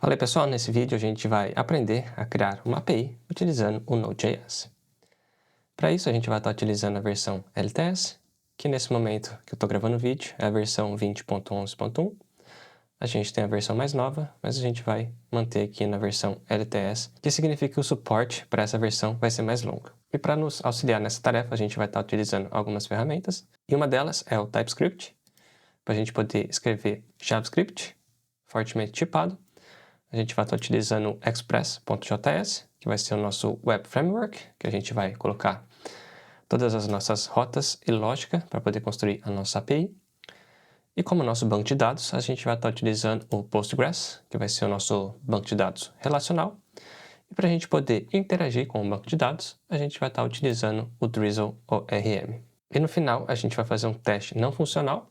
Fala aí pessoal, nesse vídeo a gente vai aprender a criar uma API utilizando o Node.js. Para isso a gente vai estar utilizando a versão LTS, que nesse momento que eu estou gravando o vídeo é a versão 20.11.1. A gente tem a versão mais nova, mas a gente vai manter aqui na versão LTS, que significa que o suporte para essa versão vai ser mais longo. E para nos auxiliar nessa tarefa, a gente vai estar utilizando algumas ferramentas, e uma delas é o TypeScript, para a gente poder escrever JavaScript fortemente tipado. A gente vai estar utilizando o Express.js, que vai ser o nosso Web Framework, que a gente vai colocar todas as nossas rotas e lógica para poder construir a nossa API. E como nosso banco de dados, a gente vai estar utilizando o Postgres, que vai ser o nosso banco de dados relacional. E para a gente poder interagir com o banco de dados, a gente vai estar utilizando o Drizzle ORM. E no final, a gente vai fazer um teste não funcional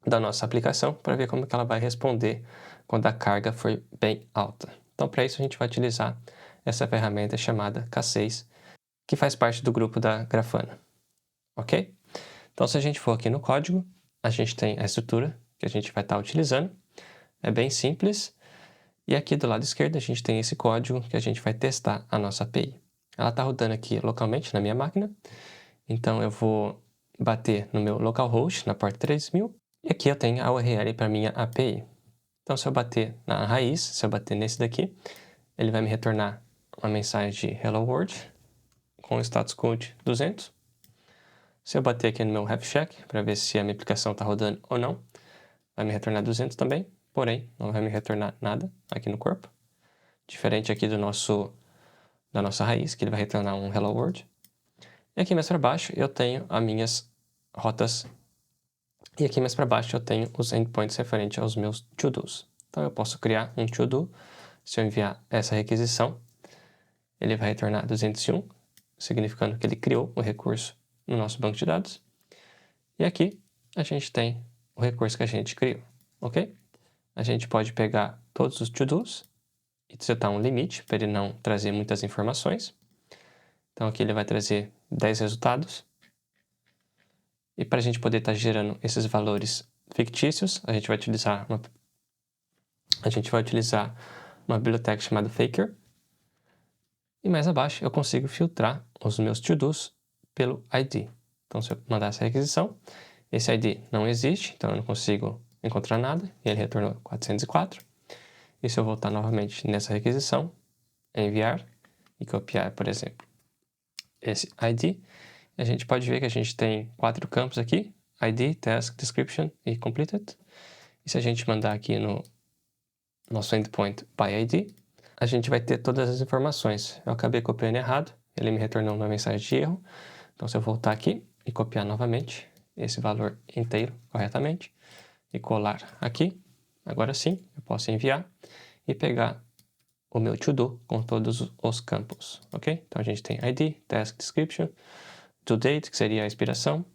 da nossa aplicação para ver como que ela vai responder quando a carga for bem alta. Então, para isso, a gente vai utilizar essa ferramenta chamada K6, que faz parte do grupo da Grafana. Ok? Então, se a gente for aqui no código, a gente tem a estrutura que a gente vai estar utilizando. É bem simples. E aqui do lado esquerdo, a gente tem esse código que a gente vai testar a nossa API. Ela está rodando aqui localmente na minha máquina. Então, eu vou bater no meu localhost, na porta 3000. E aqui eu tenho a URL para minha API. Então, se eu bater na raiz, se eu bater nesse daqui, ele vai me retornar uma mensagem de Hello World com o status code 200. Se eu bater aqui no meu RefCheck para ver se a minha aplicação está rodando ou não, vai me retornar 200 também, porém não vai me retornar nada aqui no corpo. Diferente aqui da nossa raiz, que ele vai retornar um Hello World. E aqui mais para baixo eu tenho as minhas rotas. E aqui mais para baixo eu tenho os endpoints referentes aos meus to-dos. Então eu posso criar um to-do. Se eu enviar essa requisição, ele vai retornar 201, significando que ele criou o recurso no nosso banco de dados. E aqui a gente tem o recurso que a gente criou, ok? A gente pode pegar todos os to-dos e setar um limite para ele não trazer muitas informações. Então aqui ele vai trazer 10 resultados. E para a gente poder estar gerando esses valores fictícios, a gente vai utilizar uma biblioteca chamada Faker. E mais abaixo eu consigo filtrar os meus to-dos pelo ID. Então, se eu mandar essa requisição, esse ID não existe, então eu não consigo encontrar nada, e ele retornou 404. E se eu voltar novamente nessa requisição, enviar e copiar, por exemplo, esse ID, a gente pode ver que a gente tem 4 campos aqui: ID, Task, Description e Completed. E se a gente mandar aqui no nosso endpoint by ID, a gente vai ter todas as informações. Eu acabei copiando errado, ele me retornou uma mensagem de erro. Então, se eu voltar aqui e copiar novamente esse valor inteiro corretamente e colar aqui, agora sim, eu posso enviar e pegar o meu to-do com todos os campos, ok? Então, a gente tem ID, Task Description, To Date, que seria a expiração,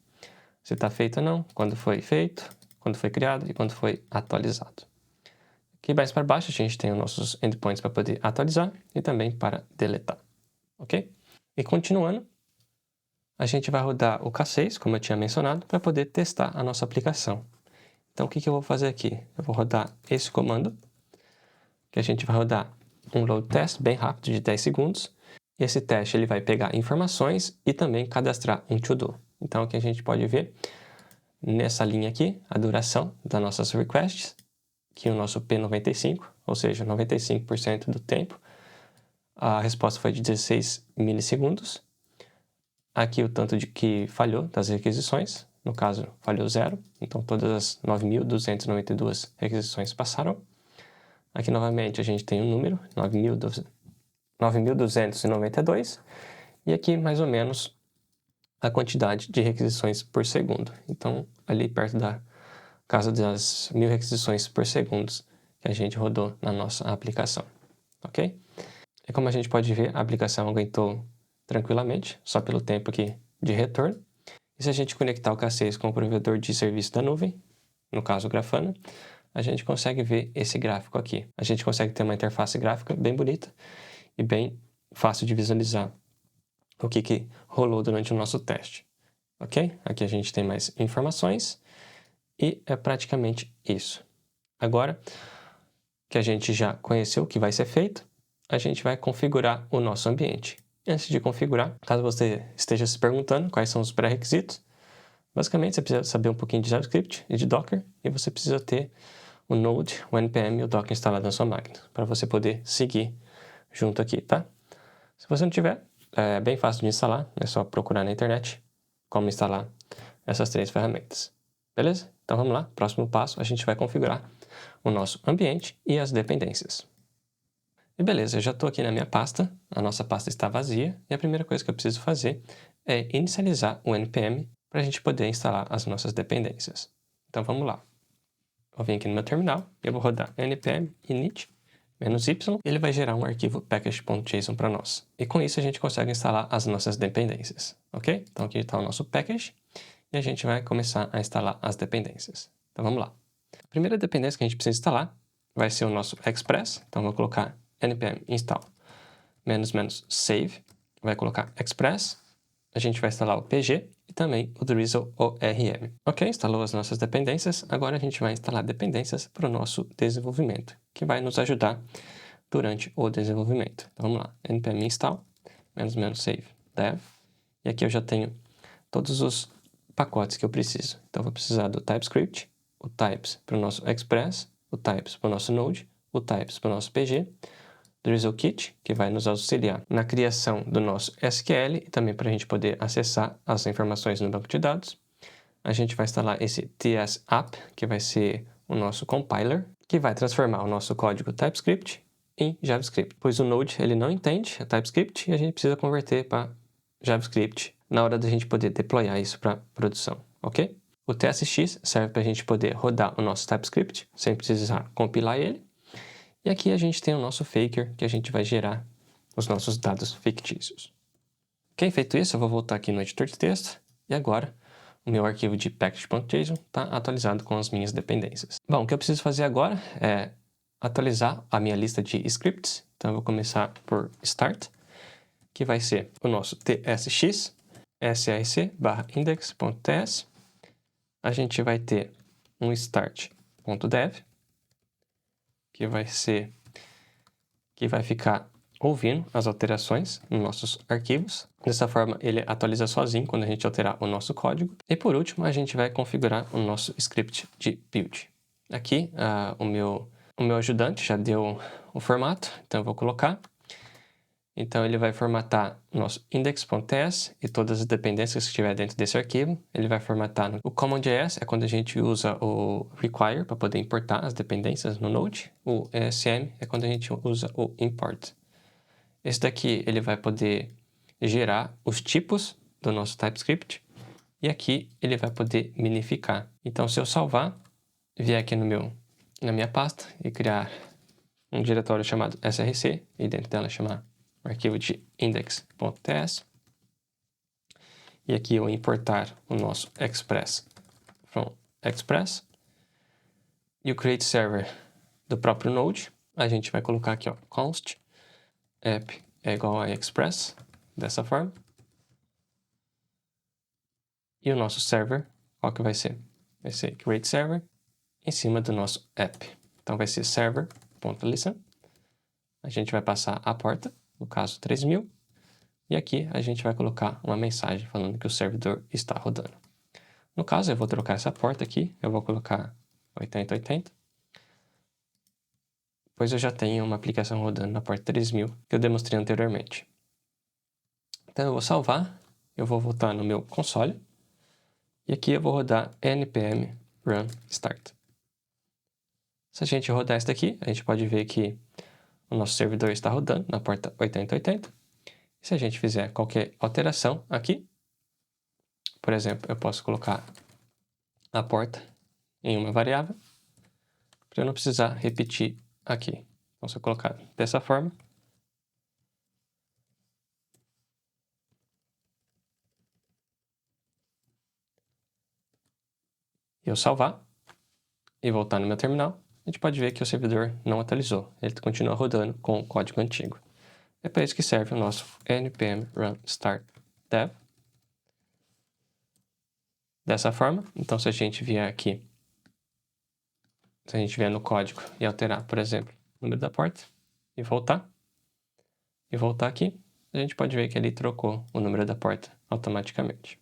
se está feito ou não, quando foi feito, quando foi criado e quando foi atualizado. Aqui mais para baixo a gente tem os nossos endpoints para poder atualizar e também para deletar, ok? E continuando, a gente vai rodar o K6, como eu tinha mencionado, para poder testar a nossa aplicação. Então, o que eu vou fazer aqui? Eu vou rodar esse comando, que a gente vai rodar um load test bem rápido, de 10 segundos. E esse teste ele vai pegar informações e também cadastrar um to-do. Então, aqui a gente pode ver, nessa linha aqui, a duração das nossas requests, que o nosso P95, ou seja, 95% do tempo. A resposta foi de 16 milissegundos. Aqui o tanto de que falhou das requisições, no caso falhou 0, então todas as 9.292 requisições passaram. Aqui novamente a gente tem um número, 9.292, e aqui mais ou menos a quantidade de requisições por segundo. Então ali perto da casa das 1.000 requisições por segundo que a gente rodou na nossa aplicação, ok? E como a gente pode ver, a aplicação aguentou tranquilamente, só pelo tempo aqui de retorno. E se a gente conectar o K6 com o provedor de serviço da nuvem, no caso o Grafana, a gente consegue ver esse gráfico aqui. A gente consegue ter uma interface gráfica bem bonita e bem fácil de visualizar o que rolou durante o nosso teste. Ok? Aqui a gente tem mais informações e é praticamente isso. Agora, que a gente já conheceu o que vai ser feito, a gente vai configurar o nosso ambiente. Antes de configurar, caso você esteja se perguntando quais são os pré-requisitos, basicamente você precisa saber um pouquinho de JavaScript e de Docker, e você precisa ter o Node, o NPM e o Docker instalado na sua máquina, para você poder seguir junto aqui, tá? Se você não tiver, é bem fácil de instalar, é só procurar na internet como instalar essas 3 ferramentas. Beleza? Então vamos lá, próximo passo, a gente vai configurar o nosso ambiente e as dependências. E beleza, eu já estou aqui na minha pasta, a nossa pasta está vazia, e a primeira coisa que eu preciso fazer é inicializar o NPM para a gente poder instalar as nossas dependências. Então vamos lá. Eu venho aqui no meu terminal, eu vou rodar npm init -y, e ele vai gerar um arquivo package.json para nós. E com isso a gente consegue instalar as nossas dependências, ok? Então aqui está o nosso package, e a gente vai começar a instalar as dependências. Então vamos lá. A primeira dependência que a gente precisa instalar vai ser o nosso Express, então eu vou colocar npm install --save, vai colocar Express, a gente vai instalar o PG e também o Drizzle ORM. Ok, instalou as nossas dependências, agora a gente vai instalar dependências para o nosso desenvolvimento, que vai nos ajudar durante o desenvolvimento. Então vamos lá, npm install --save dev, e aqui eu já tenho todos os pacotes que eu preciso. Então eu vou precisar do TypeScript, o types para o nosso Express, o types para o nosso Node, o types para o nosso PG, DrizzleKit, que vai nos auxiliar na criação do nosso SQL e também para a gente poder acessar as informações no banco de dados. A gente vai instalar esse TS-App, que vai ser o nosso compiler, que vai transformar o nosso código TypeScript em JavaScript, pois o Node ele não entende TypeScript e a gente precisa converter para JavaScript na hora da gente poder deployar isso para produção, ok? O TSX serve para a gente poder rodar o nosso TypeScript sem precisar compilar ele. E aqui a gente tem o nosso faker, que a gente vai gerar os nossos dados fictícios. Ok, feito isso, eu vou voltar aqui no editor de texto. E agora, o meu arquivo de package.json está atualizado com as minhas dependências. Bom, o que eu preciso fazer agora é atualizar a minha lista de scripts. Então eu vou começar por start, que vai ser o nosso tsx src/index.ts. A gente vai ter um start.dev, que vai ficar ouvindo as alterações nos nossos arquivos. Dessa forma, ele atualiza sozinho quando a gente alterar o nosso código. E por último, a gente vai configurar o nosso script de build. Aqui, o meu ajudante já deu o formato, então eu vou colocar. Então, ele vai formatar o nosso index.ts e todas as dependências que estiver dentro desse arquivo. Ele vai formatar o common.js, é quando a gente usa o require para poder importar as dependências no Node. O ESM é quando a gente usa o import. Esse daqui ele vai poder gerar os tipos do nosso TypeScript. E aqui ele vai poder minificar. Então, se eu salvar, vier aqui na minha pasta e criar um diretório chamado src, e dentro dela chamar o arquivo de index.ts. E aqui eu importar o nosso express from express. E o create server do próprio Node, a gente vai colocar aqui, ó, const app é igual a express, dessa forma. E o nosso server, qual que vai ser? Vai ser create server em cima do nosso app. Então vai ser server.listen. A gente vai passar a porta, no caso 3000. E aqui a gente vai colocar uma mensagem falando que o servidor está rodando. No caso, eu vou trocar essa porta aqui, eu vou colocar 8080, pois eu já tenho uma aplicação rodando na porta 3000 que eu demonstrei anteriormente. Então eu vou salvar, eu vou voltar no meu console, e aqui eu vou rodar npm run start. Se a gente rodar isso daqui, a gente pode ver que o nosso servidor está rodando na porta 8080. E se a gente fizer qualquer alteração aqui, por exemplo, eu posso colocar a porta em uma variável, para eu não precisar repetir aqui. Então, se eu colocar dessa forma, e eu salvar, e voltar no meu terminal, a gente pode ver que o servidor não atualizou. Ele continua rodando com o código antigo. É para isso que serve o nosso npm run start dev. Dessa forma, então se a gente vier aqui, se a gente vier no código e alterar, por exemplo, número da porta, e voltar aqui, a gente pode ver que ele trocou o número da porta automaticamente.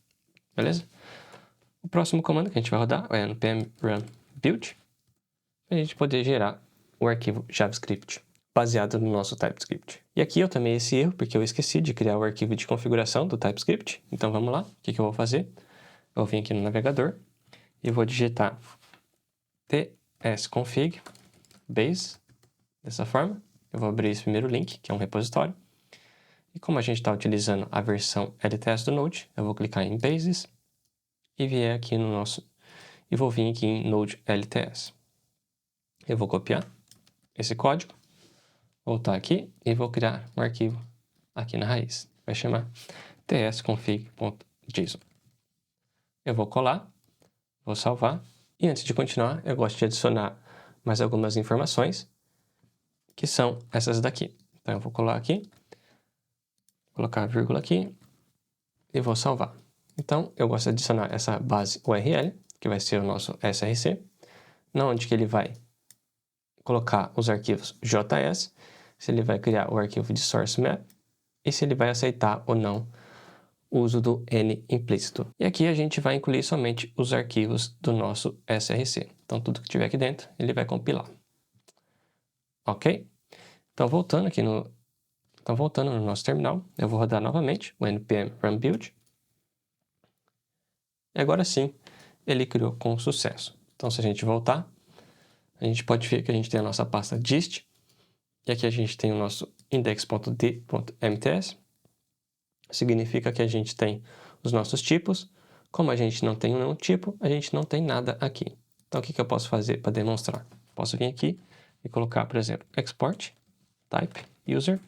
Beleza? O próximo comando que a gente vai rodar é npm run build, para a gente poder gerar o arquivo JavaScript baseado no nosso TypeScript. E aqui eu tomei esse erro porque eu esqueci de criar o arquivo de configuração do TypeScript. Então vamos lá, o que eu vou fazer? Eu vou vir aqui no navegador e vou digitar tsconfig base, dessa forma. Eu vou abrir esse primeiro link, que é um repositório. E como a gente está utilizando a versão LTS do Node, eu vou clicar em Bases e vier aqui no nosso... e vou vir aqui em Node LTS. Eu vou copiar esse código, voltar aqui e vou criar um arquivo aqui na raiz. Vai chamar tsconfig.json. Eu vou colar, vou salvar. E antes de continuar, eu gosto de adicionar mais algumas informações, que são essas daqui. Então eu vou colar aqui, colocar a vírgula aqui e vou salvar. Então eu gosto de adicionar essa base URL, que vai ser o nosso SRC, onde que ele vai colocar os arquivos JS, se ele vai criar o arquivo de source map e se ele vai aceitar ou não o uso do N implícito. E aqui a gente vai incluir somente os arquivos do nosso SRC. Então tudo que tiver aqui dentro, ele vai compilar. Ok? Então voltando no nosso terminal, eu vou rodar novamente o npm run build. E agora sim, ele criou com sucesso. Então se a gente voltar, a gente pode ver que a gente tem a nossa pasta dist, e aqui a gente tem o nosso index.d.mts, significa que a gente tem os nossos tipos. Como a gente não tem nenhum tipo, a gente não tem nada aqui. Então o que eu posso fazer para demonstrar? Posso vir aqui e colocar, por exemplo, export type user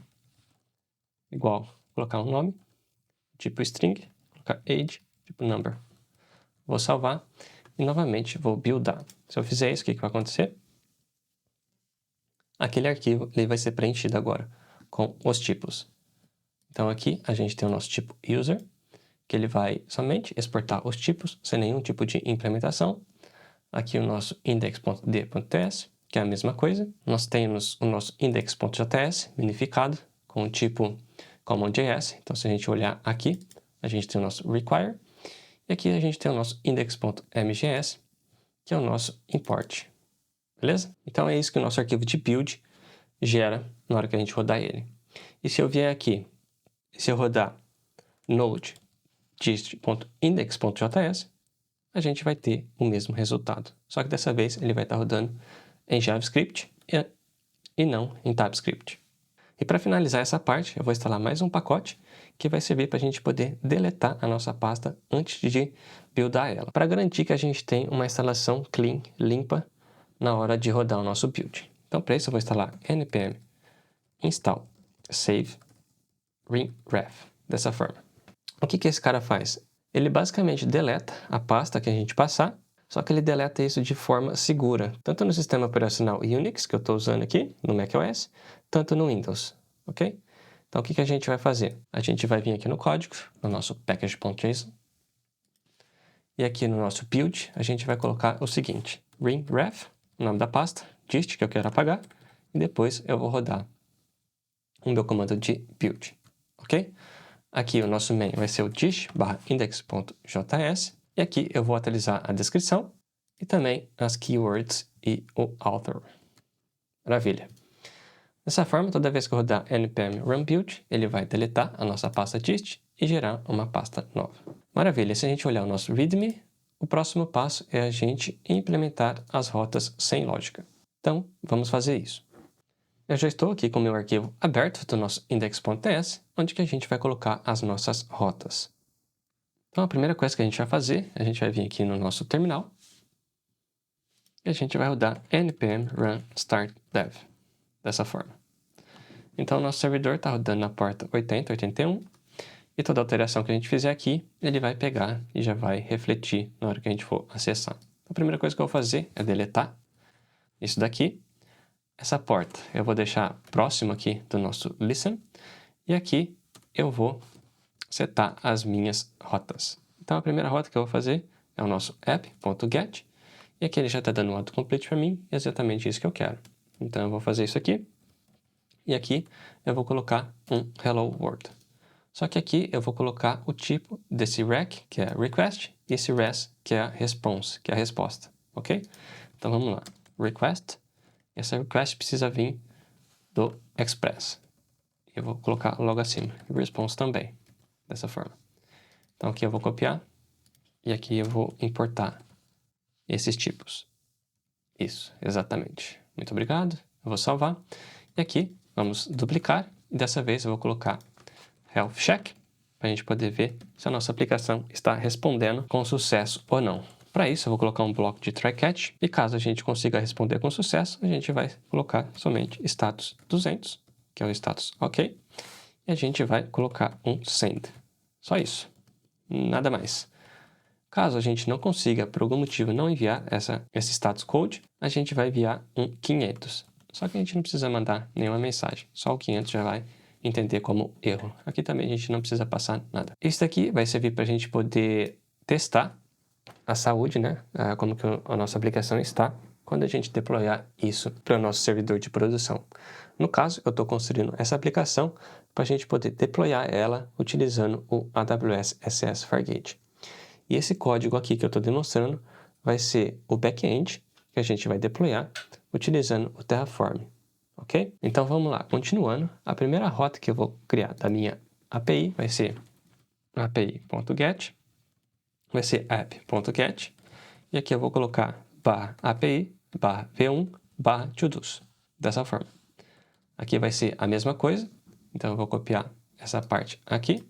igual, colocar um nome, tipo string, colocar age, tipo number. Vou salvar e novamente vou buildar. Se eu fizer isso, o que vai acontecer? Aquele arquivo ele vai ser preenchido agora com os tipos. Então aqui a gente tem o nosso tipo user, que ele vai somente exportar os tipos, sem nenhum tipo de implementação. Aqui o nosso index.d.ts, que é a mesma coisa. Nós temos o nosso index.js minificado, com o tipo common.js. Então se a gente olhar aqui, a gente tem o nosso require. E aqui a gente tem o nosso index.mgs, que é o nosso import. Beleza? Então é isso que o nosso arquivo de build gera na hora que a gente rodar ele. E se eu vier aqui, se eu rodar node gist.index.js, a gente vai ter o mesmo resultado. Só que dessa vez ele vai estar rodando em JavaScript e não em TypeScript. E para finalizar essa parte, eu vou instalar mais um pacote que vai servir para a gente poder deletar a nossa pasta antes de buildar ela, para garantir que a gente tem uma instalação clean, limpa, na hora de rodar o nosso build. Então, para isso, eu vou instalar npm install save rinref, dessa forma. O que esse cara faz? Ele basicamente deleta a pasta que a gente passar, só que ele deleta isso de forma segura, tanto no sistema operacional Unix, que eu estou usando aqui, no macOS, tanto no Windows, ok? Então, o que a gente vai fazer? A gente vai vir aqui no código, no nosso package.json, e aqui no nosso build, a gente vai colocar o seguinte, rinref, o nome da pasta, dist, que eu quero apagar, e depois eu vou rodar o meu comando de build, ok? Aqui o nosso main vai ser o dish/index.js, e aqui eu vou atualizar a descrição e também as keywords e o author. Maravilha! Dessa forma, toda vez que eu rodar npm run build, ele vai deletar a nossa pasta dist e gerar uma pasta nova. Maravilha! Se a gente olhar o nosso readme, o próximo passo é a gente implementar as rotas sem lógica. Então, vamos fazer isso. Eu já estou aqui com o meu arquivo aberto do nosso index.ts, onde que a gente vai colocar as nossas rotas. Então, a primeira coisa que a gente vai fazer, a gente vai vir aqui no nosso terminal e a gente vai rodar npm run start dev, dessa forma. Então, o nosso servidor está rodando na porta 8081 e toda alteração que a gente fizer aqui, ele vai pegar e já vai refletir na hora que a gente for acessar. Então, a primeira coisa que eu vou fazer é deletar isso daqui. Essa porta eu vou deixar próximo aqui do nosso listen e aqui eu vou setar as minhas rotas. Então a primeira rota que eu vou fazer é o nosso app.get e aqui ele já está dando um autocomplete para mim, exatamente isso que eu quero. Então, eu vou fazer isso aqui. E aqui eu vou colocar um Hello World. Só que aqui eu vou colocar o tipo desse rec, que é request, e esse res, que é a response, que é a resposta, ok? Então vamos lá. Request. Essa request precisa vir do Express. Eu vou colocar logo acima. E response também, dessa forma. Então aqui eu vou copiar e aqui eu vou importar esses tipos. Isso, exatamente. Muito obrigado. Eu vou salvar. E aqui vamos duplicar. E dessa vez eu vou colocar Health Check, para a gente poder ver se a nossa aplicação está respondendo com sucesso ou não. Para isso, eu vou colocar um bloco de try catch, e caso a gente consiga responder com sucesso, a gente vai colocar somente status 200, que é o status OK, e a gente vai colocar um send. Só isso, nada mais. Caso a gente não consiga, por algum motivo, não enviar esse status code, a gente vai enviar um 500. Só que a gente não precisa mandar nenhuma mensagem, só o 500 já vai entender como erro. Aqui também a gente não precisa passar nada. Isso daqui vai servir para a gente poder testar a saúde, né? Como que a nossa aplicação está quando a gente deployar isso para o nosso servidor de produção. No caso, eu estou construindo essa aplicação para a gente poder deployar ela utilizando o AWS SS Fargate. E esse código aqui que eu estou demonstrando vai ser o back-end que a gente vai deployar utilizando o Terraform. Ok? Então vamos lá, continuando. A primeira rota que eu vou criar da minha API vai ser api.get, vai ser app.get, e aqui eu vou colocar /api, /v1, /todos, dessa forma. Aqui vai ser a mesma coisa, então eu vou copiar essa parte aqui,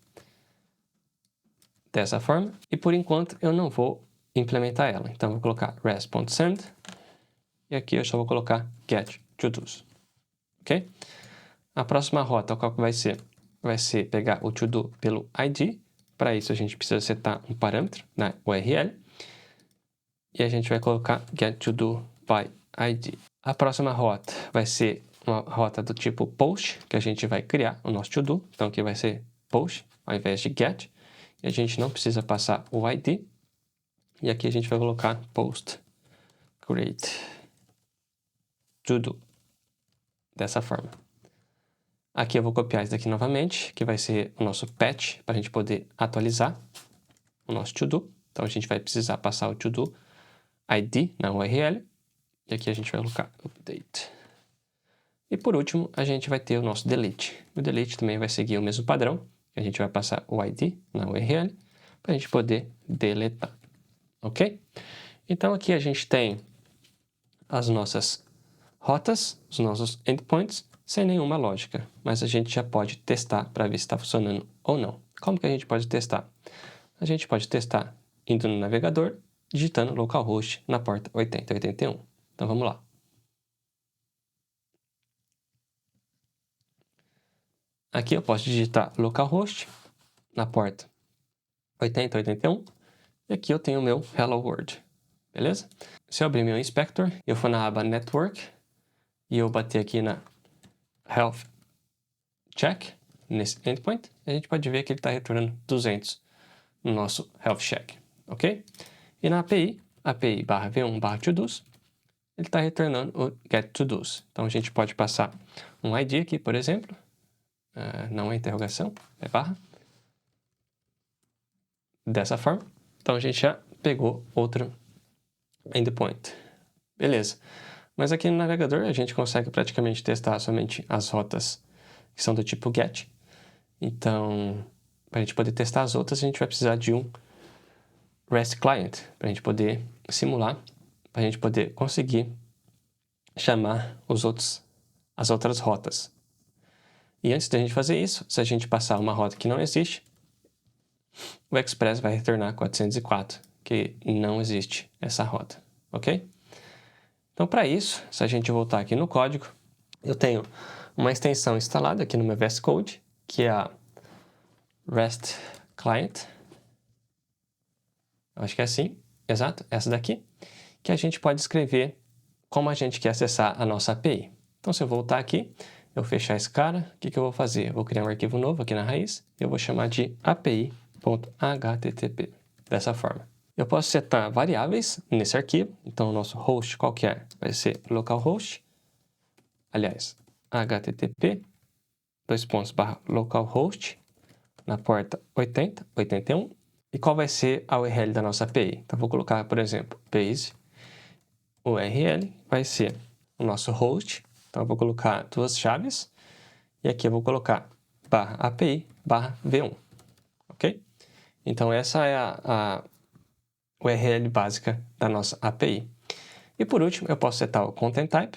dessa forma, e por enquanto eu não vou implementar ela. Então eu vou colocar res.send, e aqui eu só vou colocar get todos. Ok? A próxima rota, qual que vai ser? Vai ser pegar o to-do pelo ID. Para isso, a gente precisa setar um parâmetro na URL. E a gente vai colocar getToDo by ID. A próxima rota vai ser uma rota do tipo post, que a gente vai criar o nosso to-do. Então, aqui vai ser post, ao invés de get. E a gente não precisa passar o ID. E aqui a gente vai colocar post create to-do. Dessa forma. Aqui eu vou copiar isso daqui novamente, que vai ser o nosso patch, para a gente poder atualizar o nosso to-do. Então, a gente vai precisar passar o to-do ID na URL. E aqui a gente vai colocar update. E por último, a gente vai ter o nosso delete. O delete também vai seguir o mesmo padrão. A gente vai passar o ID na URL para a gente poder deletar. Ok? Então, aqui a gente tem as nossas rotas, os nossos endpoints, sem nenhuma lógica, mas a gente já pode testar para ver se está funcionando ou não. Como que a gente pode testar? A gente pode testar indo no navegador, digitando localhost na porta 8081. Então vamos lá. Aqui eu posso digitar localhost na porta 8081 e aqui eu tenho o meu Hello World, beleza? Se eu abrir meu inspector, eu for na aba Network e eu bater aqui na Health Check, nesse endpoint, a gente pode ver que ele está retornando 200 no nosso Health Check, ok? E na API, API/v1/todos, ele está retornando o getTodos. Então a gente pode passar um ID aqui, por exemplo, não é interrogação, é barra, dessa forma. Então a gente já pegou outro endpoint. Beleza. Mas aqui no navegador a gente consegue praticamente testar somente as rotas que são do tipo GET. Então, para a gente poder testar as outras, a gente vai precisar de um REST client, para a gente poder simular, para a gente poder conseguir chamar as outras rotas. E antes da gente fazer isso, se a gente passar uma rota que não existe, o Express vai retornar 404, que não existe essa rota, ok? Então, para isso, se a gente voltar aqui no código, eu tenho uma extensão instalada aqui no meu VS Code, que é a REST Client. Acho que é assim, exato, essa daqui, que a gente pode escrever como a gente quer acessar a nossa API. Então, se eu voltar aqui, eu fechar esse cara, o que eu vou fazer? Eu vou criar um arquivo novo aqui na raiz, e eu vou chamar de api.http, dessa forma. Eu posso setar variáveis nesse arquivo, então o nosso host qualquer vai ser localhost, aliás, http://localhost na porta 80, 81. E qual vai ser a URL da nossa API? Então, vou colocar, por exemplo, base URL vai ser o nosso host. Então, eu vou colocar duas chaves. E aqui eu vou colocar /API/v1. Ok? Então, essa é a URL básica da nossa API. E por último, eu posso setar o content type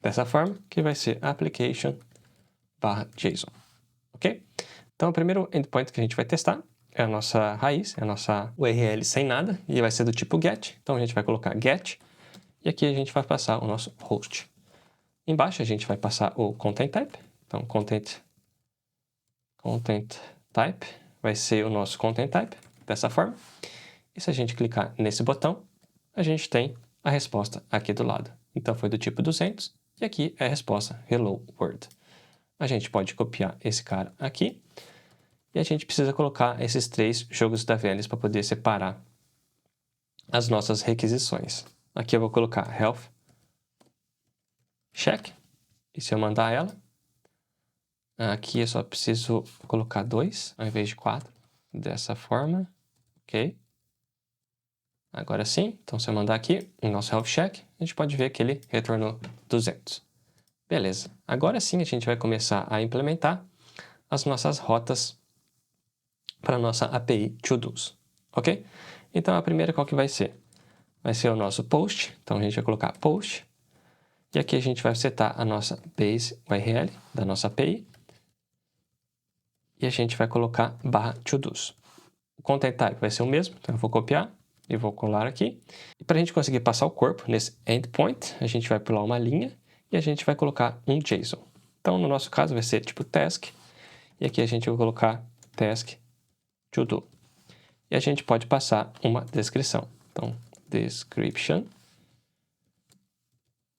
dessa forma, que vai ser application/JSON. Ok? Então, o primeiro endpoint que a gente vai testar é a nossa raiz, é a nossa URL sem nada, e vai ser do tipo get. Então, a gente vai colocar get, e aqui a gente vai passar o nosso host. Embaixo, a gente vai passar o content type. Então, content type vai ser o nosso content type, dessa forma. E se a gente clicar nesse botão, a gente tem a resposta aqui do lado. Então, foi do tipo 200, e aqui é a resposta Hello World. A gente pode copiar esse cara aqui, e a gente precisa colocar esses 3 jogos da Vênus para poder separar as nossas requisições. Aqui eu vou colocar health check, e se eu mandar ela, aqui eu só preciso colocar 2 ao invés de 4, dessa forma, ok? Agora sim, então se eu mandar aqui o nosso health check, a gente pode ver que ele retornou 200. Beleza, agora sim a gente vai começar a implementar as nossas rotas para a nossa API ToDo's, ok? Então a primeira qual que vai ser? Vai ser o nosso post, então a gente vai colocar post, e aqui a gente vai setar a nossa base URL da nossa API, e a gente vai colocar /ToDo's. O content type vai ser o mesmo, então eu vou copiar e vou colar aqui. E para a gente conseguir passar o corpo nesse endpoint, a gente vai pular uma linha e a gente vai colocar um JSON. Então no nosso caso vai ser tipo task, e aqui a gente vai colocar task to do. E a gente pode passar uma descrição. Então, description.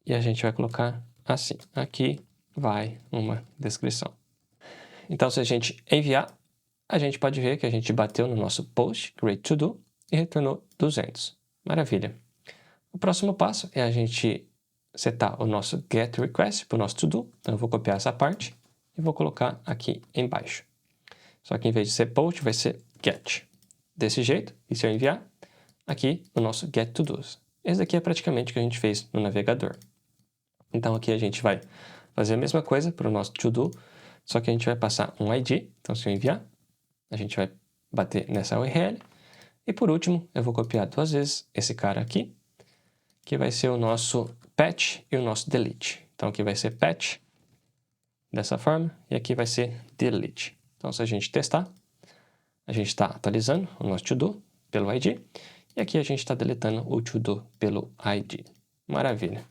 E a gente vai colocar assim. Aqui vai uma descrição. Então, se a gente enviar, a gente pode ver que a gente bateu no nosso post, create to do, e retornou 200. Maravilha. O próximo passo é a gente setar o nosso get request para o nosso to do. Então, eu vou copiar essa parte e vou colocar aqui embaixo. Só que em vez de ser post, vai ser get. Desse jeito, e se eu enviar, aqui o nosso get to do's. Esse daqui é praticamente o que a gente fez no navegador. Então aqui a gente vai fazer a mesma coisa para o nosso to do, só que a gente vai passar um ID. Então se eu enviar, a gente vai bater nessa URL. E por último, eu vou copiar 2 vezes esse cara aqui, que vai ser o nosso patch e o nosso delete. Então aqui vai ser patch, dessa forma, e aqui vai ser delete. Então se a gente testar, a gente está atualizando o nosso to-do pelo ID, e aqui a gente está deletando o to-do pelo ID. Maravilha.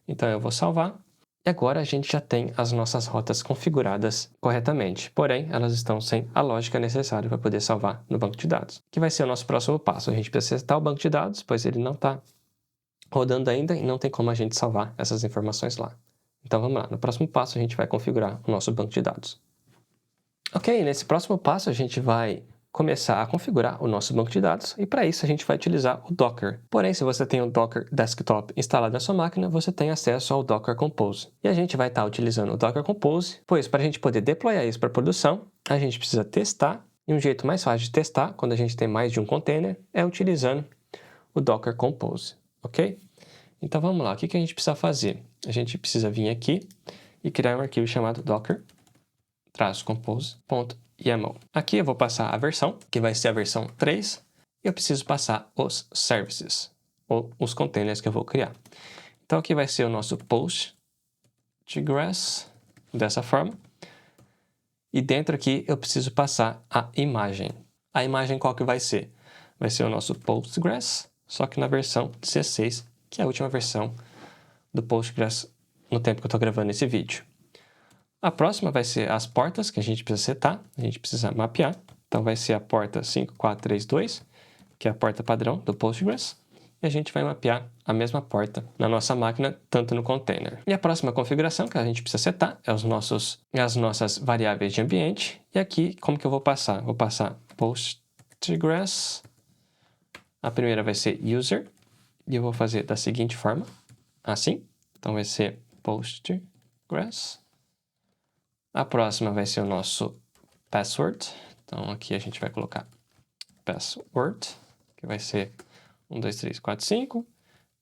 Então eu vou salvar, e agora a gente já tem as nossas rotas configuradas corretamente, porém elas estão sem a lógica necessária para poder salvar no banco de dados. Que vai ser o nosso próximo passo. A gente precisa setar o banco de dados, pois ele não está rodando ainda e não tem como a gente salvar essas informações lá. Então vamos lá, no próximo passo a gente vai configurar o nosso banco de dados. Ok, nesse próximo passo a gente vai começar a configurar o nosso banco de dados e para isso a gente vai utilizar o Docker. Porém, se você tem o Docker Desktop instalado na sua máquina, você tem acesso ao Docker Compose. E a gente vai estar utilizando o Docker Compose, pois para a gente poder deployar isso para produção, a gente precisa testar, e um jeito mais fácil de testar, quando a gente tem mais de um container, é utilizando o Docker Compose, ok? Então vamos lá, o que a gente precisa fazer? A gente precisa vir aqui e criar um arquivo chamado docker-compose.yaml. Aqui eu vou passar a versão, que vai ser a versão 3, e eu preciso passar os services, ou os containers que eu vou criar. Então aqui vai ser o nosso Postgres, dessa forma, e dentro aqui eu preciso passar a imagem. A imagem qual que vai ser? Vai ser o nosso Postgres, só que na versão 16, que é a última versão do Postgres no tempo que eu estou gravando esse vídeo. A próxima vai ser as portas que a gente precisa setar, a gente precisa mapear. Então vai ser a porta 5432, que é a porta padrão do Postgres. E a gente vai mapear a mesma porta na nossa máquina, tanto no container. E a próxima configuração que a gente precisa setar é as nossas variáveis de ambiente. E aqui, como que eu vou passar? Vou passar Postgres. A primeira vai ser user. E eu vou fazer da seguinte forma, assim. Então vai ser Postgres. A próxima vai ser o nosso password. Então aqui a gente vai colocar password, que vai ser 1, 2, 3, 4, 5.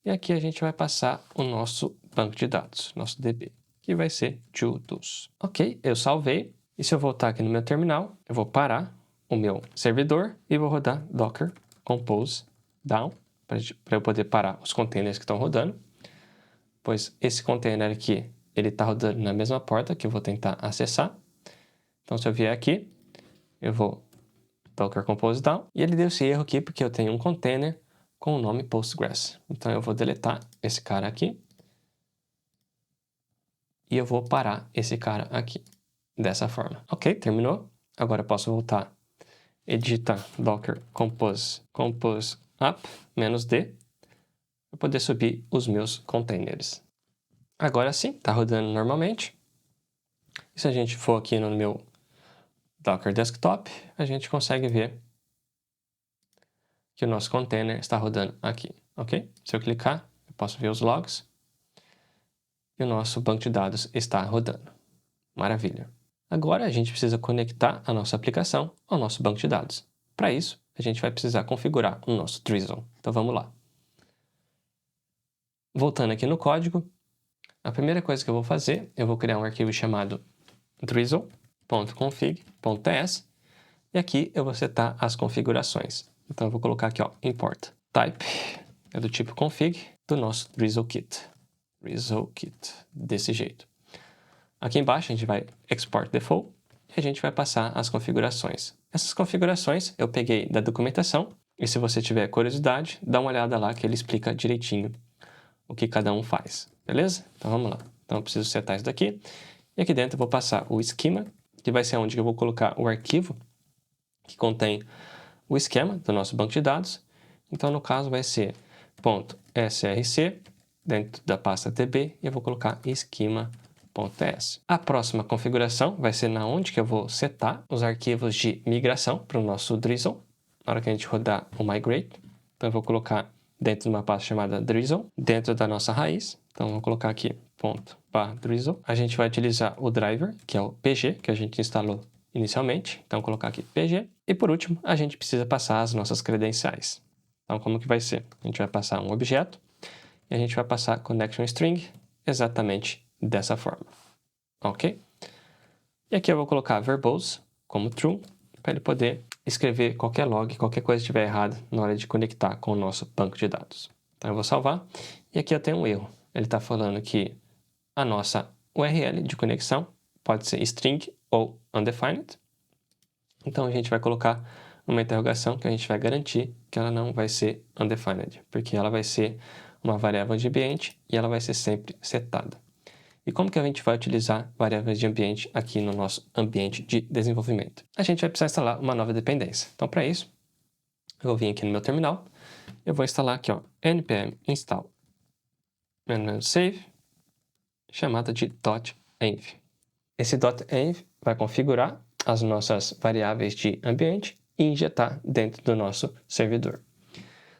E aqui a gente vai passar o nosso banco de dados, nosso DB, que vai ser todos. Ok, eu salvei. E se eu voltar aqui no meu terminal, eu vou parar o meu servidor e vou rodar docker compose down, para eu poder parar os containers que estão rodando. Pois esse container aqui, ele está rodando na mesma porta que eu vou tentar acessar. Então se eu vier aqui, eu vou docker compose down, e ele deu esse erro aqui porque eu tenho um container com o nome Postgres. Então eu vou deletar esse cara aqui e eu vou parar esse cara aqui, dessa forma. Ok, terminou. Agora eu posso voltar e digitar docker compose up -d para poder subir os meus containers. Agora sim, está rodando normalmente. E se a gente for aqui no meu Docker Desktop, a gente consegue ver que o nosso container está rodando aqui, ok? Se eu clicar, eu posso ver os logs e o nosso banco de dados está rodando. Maravilha! Agora a gente precisa conectar a nossa aplicação ao nosso banco de dados. Para isso, a gente vai precisar configurar o nosso Drizzle. Então vamos lá. Voltando aqui no código, a primeira coisa que eu vou fazer, eu vou criar um arquivo chamado drizzle.config.ts e aqui eu vou setar as configurações. Então eu vou colocar aqui, ó, import type, é do tipo config, do nosso Drizzle Kit. Drizzle Kit, desse jeito. Aqui embaixo a gente vai export default e a gente vai passar as configurações. Essas configurações eu peguei da documentação e se você tiver curiosidade, dá uma olhada lá que ele explica direitinho o que cada um faz, beleza? Então vamos lá. Então eu preciso setar isso daqui e aqui dentro eu vou passar o esquema, que vai ser onde eu vou colocar o arquivo que contém o esquema do nosso banco de dados. Então no caso vai ser .src dentro da pasta db e eu vou colocar esquema.ts. A próxima configuração vai ser na onde que eu vou setar os arquivos de migração para o nosso Drizzle, na hora que a gente rodar o migrate. Então eu vou colocar dentro de uma pasta chamada Drizzle, dentro da nossa raiz. Então vou colocar aqui .drizzle. A gente vai utilizar o driver, que é o PG, que a gente instalou inicialmente. Então vou colocar aqui PG. E por último, a gente precisa passar as nossas credenciais. Então como que vai ser? A gente vai passar um objeto e a gente vai passar connection string exatamente dessa forma, ok? E aqui eu vou colocar verbose como true, para ele poder escrever qualquer log, qualquer coisa que estiver errada na hora de conectar com o nosso banco de dados. Então eu vou salvar, e aqui eu tenho um erro. Ele está falando que a nossa URL de conexão pode ser string ou undefined. Então a gente vai colocar uma interrogação que a gente vai garantir que ela não vai ser undefined, porque ela vai ser uma variável de ambiente e ela vai ser sempre setada. E como que a gente vai utilizar variáveis de ambiente aqui no nosso ambiente de desenvolvimento? A gente vai precisar instalar uma nova dependência. Então, para isso, eu vou vir aqui no meu terminal, eu vou instalar aqui, ó, npm install save, chamada de .env. Esse .env vai configurar as nossas variáveis de ambiente e injetar dentro do nosso servidor.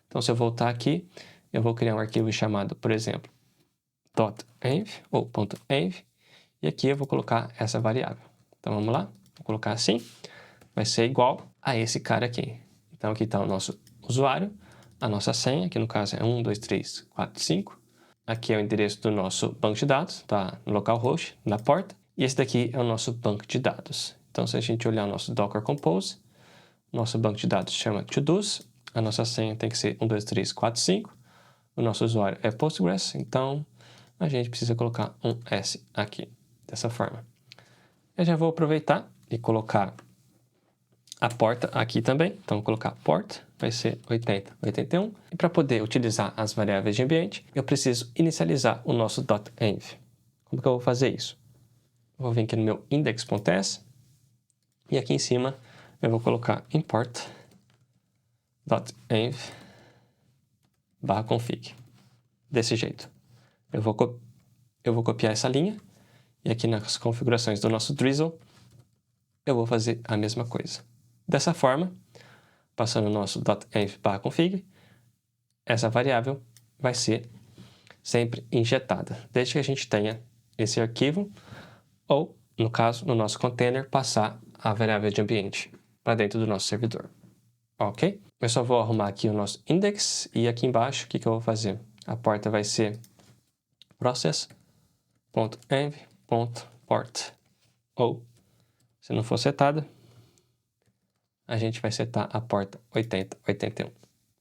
Então, se eu voltar aqui, eu vou criar um arquivo chamado, por exemplo, .env ou .env, e aqui eu vou colocar essa variável. Então vamos lá, vou colocar assim, vai ser igual a esse cara aqui. Então aqui está o nosso usuário, a nossa senha, que no caso é 1, 2, 3, 4, 5. Aqui é o endereço do nosso banco de dados, está no localhost, na porta. E esse daqui é o nosso banco de dados. Então se a gente olhar o nosso Docker Compose, nosso banco de dados chama todos, a nossa senha tem que ser 1, 2, 3, 4, 5. O nosso usuário é Postgres, então a gente precisa colocar um S aqui, dessa forma. Eu já vou aproveitar e colocar a porta aqui também. Então, vou colocar port, vai ser 80, 81. E para poder utilizar as variáveis de ambiente, eu preciso inicializar o nosso .env. Como que eu vou fazer isso? Eu vou vir aqui no meu index.s e aqui em cima eu vou colocar import .env /config. Desse jeito. Eu vou copiar essa linha e aqui nas configurações do nosso Drizzle eu vou fazer a mesma coisa. Dessa forma, passando o nosso .env /config, essa variável vai ser sempre injetada, desde que a gente tenha esse arquivo ou, no caso, no nosso container, passar a variável de ambiente para dentro do nosso servidor. Ok? Eu só vou arrumar aqui o nosso index e aqui embaixo, o que eu vou fazer? A porta vai ser process.env.port. Ou, se não for setada, a gente vai setar a porta 8081.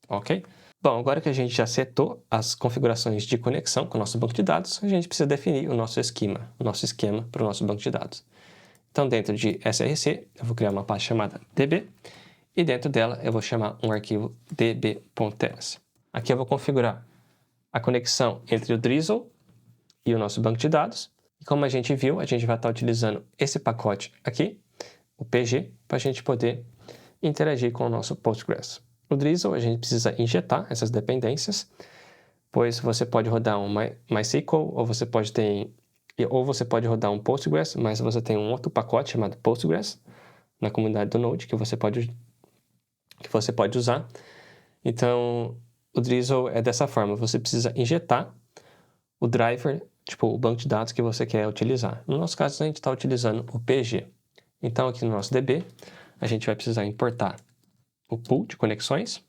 Ok? Bom, agora que a gente já setou as configurações de conexão com o nosso banco de dados, a gente precisa definir o nosso esquema para o nosso banco de dados. Então, dentro de src, eu vou criar uma pasta chamada db, e dentro dela eu vou chamar um arquivo db.ts. Aqui eu vou configurar a conexão entre o Drizzle e o nosso banco de dados. E como a gente viu, a gente vai estar utilizando esse pacote aqui, o PG, para a gente poder interagir com o nosso Postgres. O Drizzle, a gente precisa injetar essas dependências, pois você pode rodar um MySQL, ou você pode rodar um Postgres, mas você tem um outro pacote chamado Postgres na comunidade do Node que você pode usar. Então, o Drizzle é dessa forma, você precisa injetar o driver, tipo o banco de dados que você quer utilizar. No nosso caso, a gente está utilizando o PG. Então, aqui no nosso DB, a gente vai precisar importar o pool de conexões,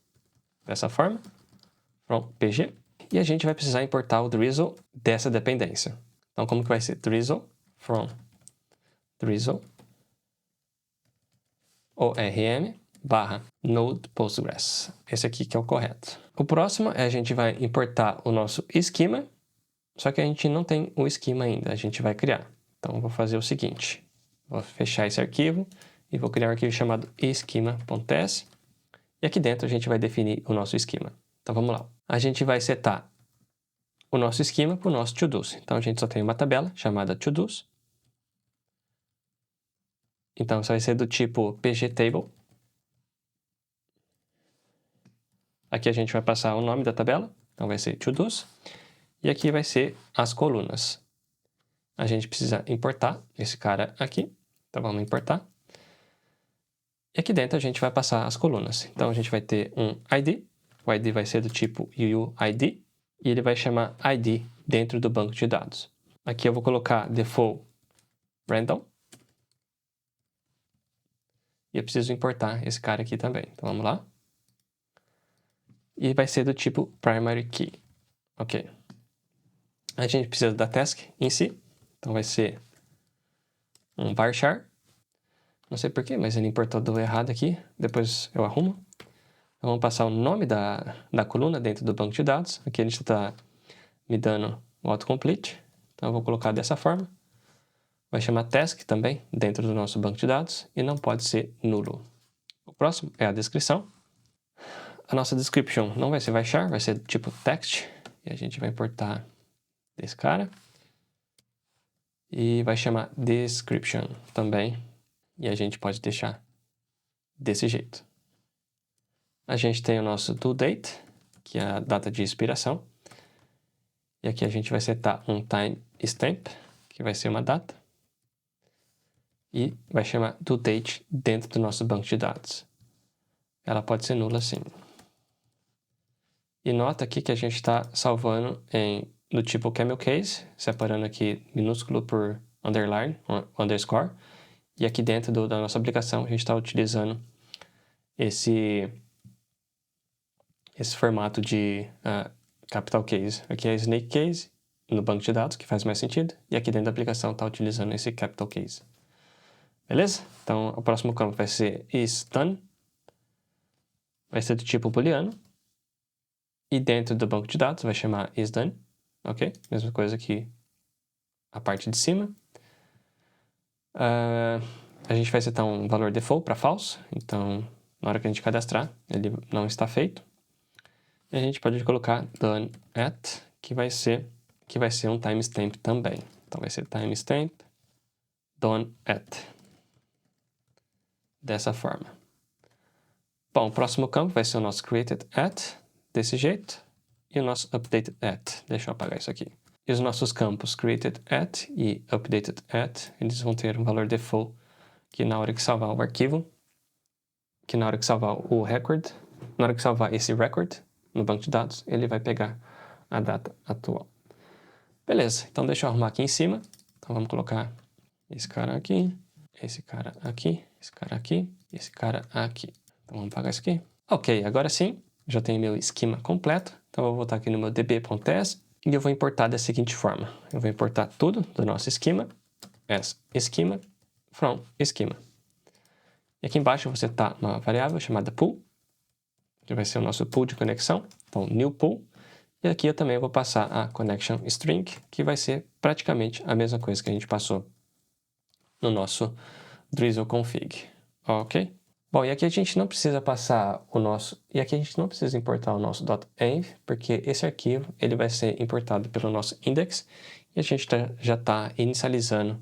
dessa forma, from PG, e a gente vai precisar importar o Drizzle dessa dependência. Então, como que vai ser? Drizzle from Drizzle ORM /node Postgres. Esse aqui que é o correto. O próximo é a gente vai importar o nosso esquema, só que a gente não tem o esquema ainda, a gente vai criar. Então, eu vou fazer o seguinte, vou fechar esse arquivo e vou criar um arquivo chamado esquema.ts. E aqui dentro a gente vai definir o nosso esquema. Então vamos lá. A gente vai setar o nosso esquema para o nosso to-dos. Então a gente só tem uma tabela chamada to-dos. Então isso vai ser do tipo pgtable. Aqui a gente vai passar o nome da tabela. Então vai ser to-dos. E aqui vai ser as colunas. A gente precisa importar esse cara aqui. Então vamos importar. E aqui dentro a gente vai passar as colunas. Então a gente vai ter um ID. O ID vai ser do tipo UUID. E ele vai chamar ID dentro do banco de dados. Aqui eu vou colocar default random. E eu preciso importar esse cara aqui também. Então vamos lá. E vai ser do tipo primary key. Ok. A gente precisa da task em si. Então vai ser um varchar. Não sei porquê, mas ele importou do errado aqui. Depois eu arrumo. Então, vamos passar o nome da coluna dentro do banco de dados. Aqui ele está me dando o autocomplete. Então eu vou colocar dessa forma. Vai chamar task também dentro do nosso banco de dados e não pode ser nulo. O próximo é a descrição. A nossa description não vai ser varchar, vai ser tipo text. E a gente vai importar desse cara. E vai chamar description também. E a gente pode deixar desse jeito. A gente tem o nosso due date, que é a data de expiração. E aqui a gente vai setar um timestamp, que vai ser uma data. E vai chamar due date dentro do nosso banco de dados. Ela pode ser nula sim. E nota aqui que a gente está salvando do tipo camel case, separando aqui minúsculo por underline, underscore. E aqui dentro da nossa aplicação a gente está utilizando esse formato de capital case. Aqui é snake case no banco de dados, que faz mais sentido. E aqui dentro da aplicação está utilizando esse capital case. Beleza? Então, o próximo campo vai ser isDone. Vai ser do tipo booleano. E dentro do banco de dados vai chamar isDone. Ok? Mesma coisa que a parte de cima. A gente vai setar um valor default para false. Então, na hora que a gente cadastrar, ele não está feito. E a gente pode colocar done at, que vai ser um timestamp também. Então, vai ser timestamp done at. Dessa forma. Bom, o próximo campo vai ser o nosso created at, desse jeito. E o nosso updated at. Deixa eu apagar isso aqui. E os nossos campos created at e updated at, eles vão ter um valor default, que na hora que salvar o arquivo, que na hora que salvar o record, na hora que salvar esse record no banco de dados, ele vai pegar a data atual. Beleza, então deixa eu arrumar aqui em cima. Então vamos colocar esse cara aqui, esse cara aqui, esse cara aqui, esse cara aqui. Então vamos apagar isso aqui. Ok, agora sim, já tenho meu esquema completo. Então eu vou voltar aqui no meu db.ts e eu vou importar da seguinte forma. Eu vou importar tudo do nosso esquema, as esquema, from esquema. E aqui embaixo você tá uma variável chamada pool, que vai ser o nosso pool de conexão. Então new pool. E aqui eu também vou passar a connection string, que vai ser praticamente a mesma coisa que a gente passou no nosso drizzle config. Ok? Bom, e aqui a gente não precisa passar o nosso... E aqui a gente não precisa importar o nosso .env, porque esse arquivo ele vai ser importado pelo nosso index, e a gente já está inicializando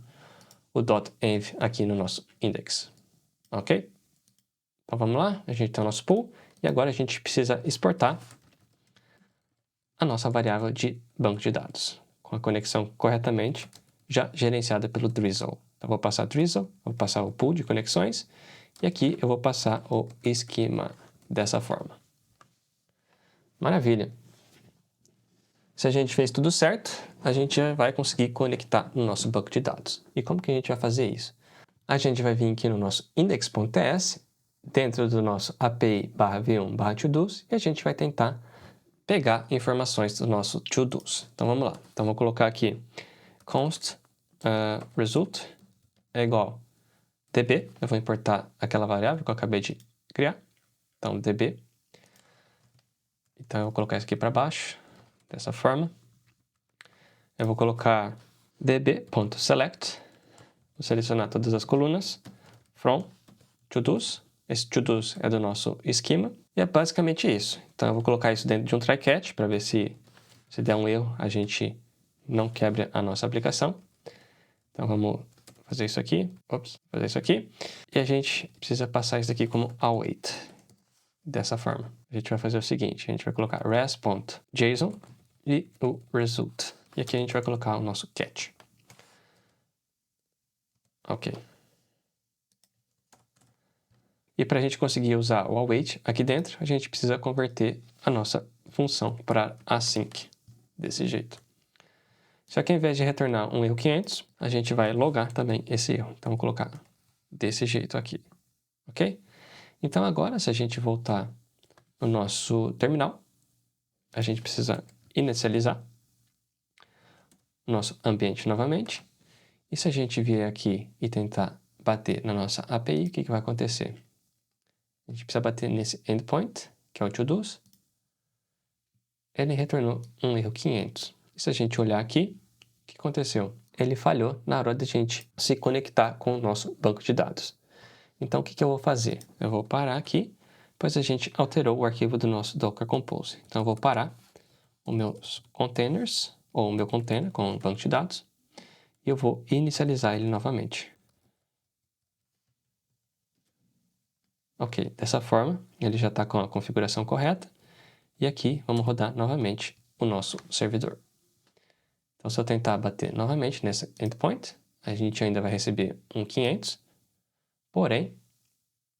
o .env aqui no nosso index. Ok? Então vamos lá, a gente tem o nosso pool, e agora a gente precisa exportar a nossa variável de banco de dados, com a conexão corretamente já gerenciada pelo Drizzle. Então, vou passar Drizzle, vou passar o pool de conexões, e aqui eu vou passar o esquema dessa forma. Maravilha! Se a gente fez tudo certo, a gente já vai conseguir conectar no nosso banco de dados. E como que a gente vai fazer isso? A gente vai vir aqui no nosso index.ts, dentro do nosso api/v1/todos, e a gente vai tentar pegar informações do nosso to-dos. Então vamos lá. Então vou colocar aqui const result é igual db. Eu vou importar aquela variável que eu acabei de criar. Então db. Então eu vou colocar isso aqui para baixo, dessa forma. Eu vou colocar db.select. Vou selecionar todas as colunas from to-dos. Esse to-dos é do nosso esquema. E é basicamente isso. Então eu vou colocar isso dentro de um try-catch para ver se der um erro, a gente não quebre a nossa aplicação. Então vamos fazer isso aqui. Fazer isso aqui. E a gente precisa passar isso aqui como await. Dessa forma. A gente vai fazer o seguinte. A gente vai colocar res.json e o result. E aqui a gente vai colocar o nosso catch. Ok. E para a gente conseguir usar o await aqui dentro, a gente precisa converter a nossa função para async. Desse jeito. Só que ao invés de retornar um erro 500, a gente vai logar também esse erro. Então, vou colocar desse jeito aqui. Ok? Então, agora, se a gente voltar no nosso terminal, a gente precisa inicializar o nosso ambiente novamente. E se a gente vier aqui e tentar bater na nossa API, o que vai acontecer? A gente precisa bater nesse endpoint, que é o todos. Ele retornou um erro 500. E se a gente olhar aqui, o que aconteceu? Ele falhou na hora de a gente se conectar com o nosso banco de dados. Então, o que eu vou fazer? Eu vou parar aqui, pois a gente alterou o arquivo do nosso Docker Compose. Então, eu vou parar os meus containers, ou o meu container com o banco de dados, e eu vou inicializar ele novamente. Ok, dessa forma, ele já está com a configuração correta. E aqui, vamos rodar novamente o nosso servidor. Então, se eu tentar bater novamente nesse endpoint, a gente ainda vai receber um 500. Porém,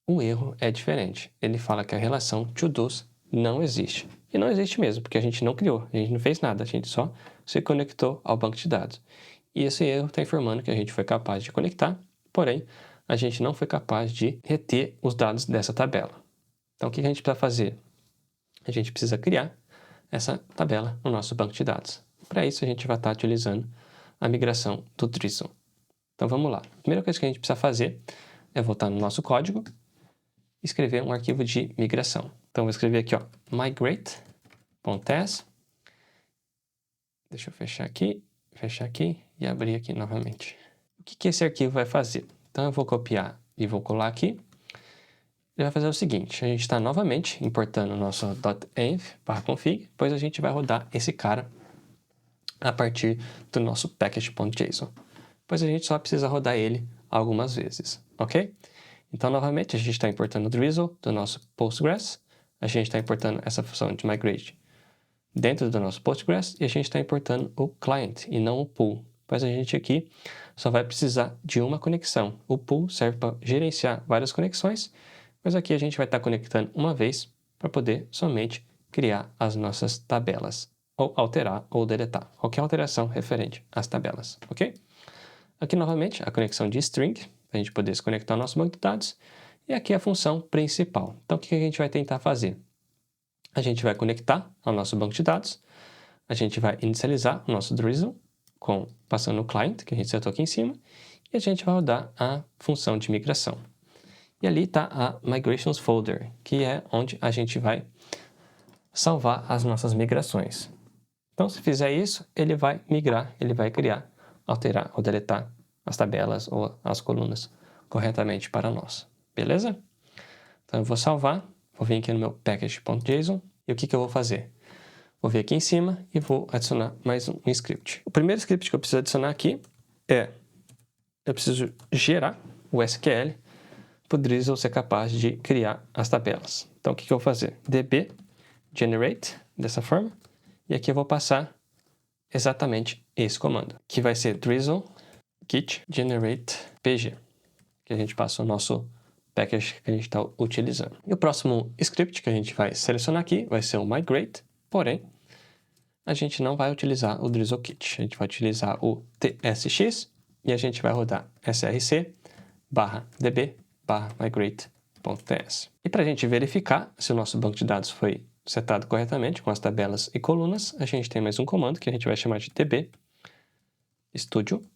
o erro é diferente. Ele fala que a relação todos não existe. E não existe mesmo, porque a gente não criou, a gente não fez nada, a gente só se conectou ao banco de dados. E esse erro está informando que a gente foi capaz de conectar, porém, a gente não foi capaz de reter os dados dessa tabela. Então, o que a gente precisa fazer? A gente precisa criar essa tabela no nosso banco de dados. Para isso, a gente vai estar utilizando a migração do Drizzle. Então, vamos lá. A primeira coisa que a gente precisa fazer é voltar no nosso código e escrever um arquivo de migração. Então, vou escrever aqui, ó, migrate.ts. Deixa eu fechar aqui e abrir aqui novamente. O que esse arquivo vai fazer? Então, eu vou copiar e vou colar aqui. Ele vai fazer o seguinte, a gente está novamente importando o nosso .env/config, pois a gente vai rodar esse cara a partir do nosso package.json, pois a gente só precisa rodar ele algumas vezes, ok? Então, novamente, a gente está importando o Drizzle do nosso Postgres, a gente está importando essa função de migrate dentro do nosso Postgres e a gente está importando o client e não o pool, pois a gente aqui só vai precisar de uma conexão. O pool serve para gerenciar várias conexões, mas aqui a gente vai estar conectando uma vez para poder somente criar as nossas tabelas. ou alterar ou deletar. Qualquer alteração referente às tabelas, ok? Aqui, novamente, a conexão de string, para a gente poder se conectar ao nosso banco de dados. E aqui a função principal. Então, o que a gente vai tentar fazer? A gente vai conectar ao nosso banco de dados. A gente vai inicializar o nosso Drizzle, passando o client, que a gente setou aqui em cima. E a gente vai rodar a função de migração. E ali está a Migrations Folder, que é onde a gente vai salvar as nossas migrações. Então, se fizer isso, ele vai migrar, ele vai criar, alterar ou deletar as tabelas ou as colunas corretamente para nós. Beleza? Então, eu vou salvar, vou vir aqui no meu package.json e o que eu vou fazer? Vou vir aqui em cima e vou adicionar mais um script. O primeiro script que eu preciso adicionar aqui eu preciso gerar o SQL para o Drizzle ser capaz de criar as tabelas. Então, o que eu vou fazer? db generate, dessa forma, e aqui eu vou passar exatamente esse comando, que vai ser drizzle git generate pg, que a gente passa o nosso package que a gente está utilizando. E o próximo script que a gente vai selecionar aqui vai ser o migrate, porém, a gente não vai utilizar o drizzle kit, a gente vai utilizar o tsx e a gente vai rodar src/db/migrate.ts. E para a gente verificar se o nosso banco de dados foi setado corretamente com as tabelas e colunas, a gente tem mais um comando que a gente vai chamar de db studio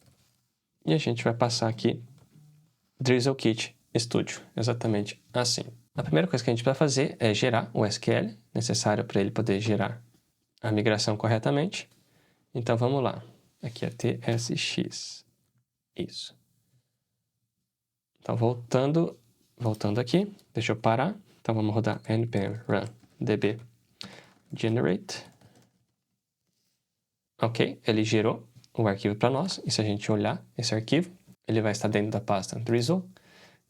e a gente vai passar aqui drizzle kit studio, exatamente assim. A primeira coisa que a gente vai fazer é gerar o SQL necessário para ele poder gerar a migração corretamente. Então vamos lá. Aqui é tsx. Isso. Então voltando aqui, deixa eu parar. Então vamos rodar npm run db generate. Ok, ele gerou o arquivo para nós. E se a gente olhar esse arquivo, ele vai estar dentro da pasta drizzle.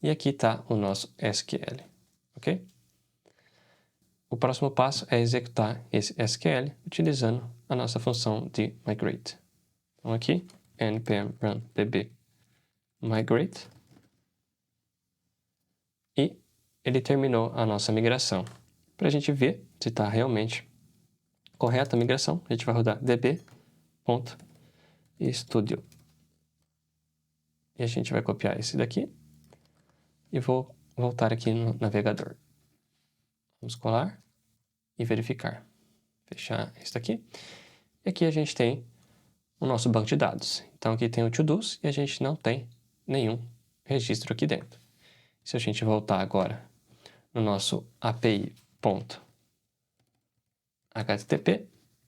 E aqui está o nosso SQL. Ok? O próximo passo é executar esse SQL utilizando a nossa função de migrate. Então aqui, npm run db migrate. E ele terminou a nossa migração. Para a gente ver se está realmente correta a migração, a gente vai rodar db.studio. E a gente vai copiar esse daqui e vou voltar aqui no navegador. Vamos colar e verificar. Fechar isso daqui. E aqui a gente tem o nosso banco de dados. Então aqui tem o to-dos e a gente não tem nenhum registro aqui dentro. Se a gente voltar agora no nosso api.http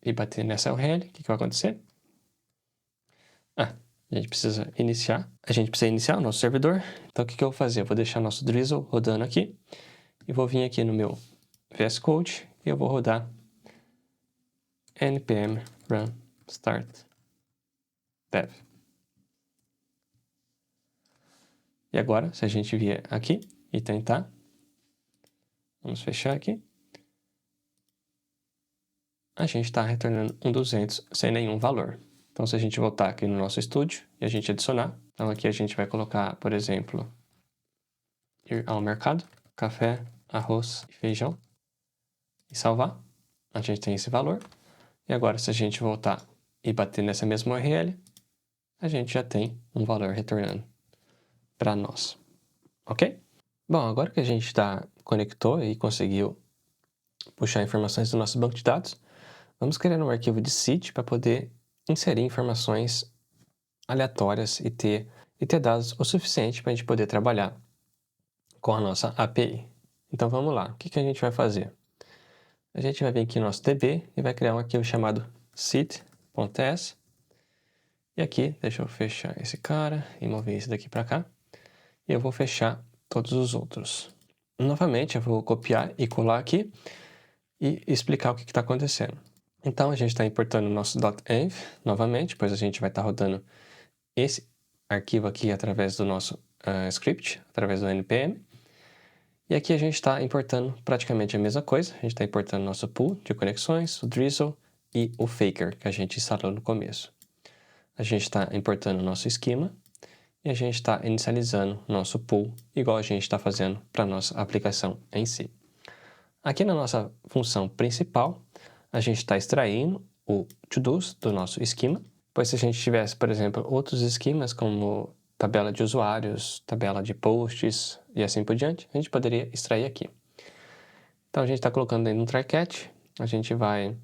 e bater nessa URL, o que vai acontecer? A gente precisa iniciar o nosso servidor. Então, o que eu vou fazer? Eu vou deixar nosso Drizzle rodando aqui e vou vir aqui no meu VS Code e eu vou rodar npm run start dev. E agora, se a gente vier aqui e tentar, vamos fechar aqui, a gente está retornando um 200 sem nenhum valor. Então, se a gente voltar aqui no nosso estúdio e a gente adicionar, então aqui a gente vai colocar, por exemplo, ir ao mercado, café, arroz e feijão, e salvar. A gente tem esse valor. E agora, se a gente voltar e bater nessa mesma URL, a gente já tem um valor retornando para nós. Ok? Bom, agora que a gente conectou e conseguiu puxar informações do nosso banco de dados, vamos criar um arquivo de seed para poder inserir informações aleatórias e ter dados o suficiente para a gente poder trabalhar com a nossa API. Então vamos lá, o que a gente vai fazer? A gente vai vir aqui no nosso DB e vai criar um arquivo chamado seed.ts. E aqui, deixa eu fechar esse cara e mover esse daqui para cá. E eu vou fechar todos os outros. Novamente, eu vou copiar e colar aqui e explicar o que está acontecendo. Então, a gente está importando o nosso .env novamente, pois a gente vai estar rodando esse arquivo aqui através do nosso script, através do npm. E aqui a gente está importando praticamente a mesma coisa. A gente está importando nosso pool de conexões, o Drizzle e o Faker, que a gente instalou no começo. A gente está importando o nosso esquema e a gente está inicializando nosso pool, igual a gente está fazendo para a nossa aplicação em si. Aqui na nossa função principal, a gente está extraindo o to-dos do nosso esquema. Pois se a gente tivesse, por exemplo, outros esquemas como tabela de usuários, tabela de posts e assim por diante, a gente poderia extrair aqui. Então a gente está colocando dentro do try-catch, a gente vai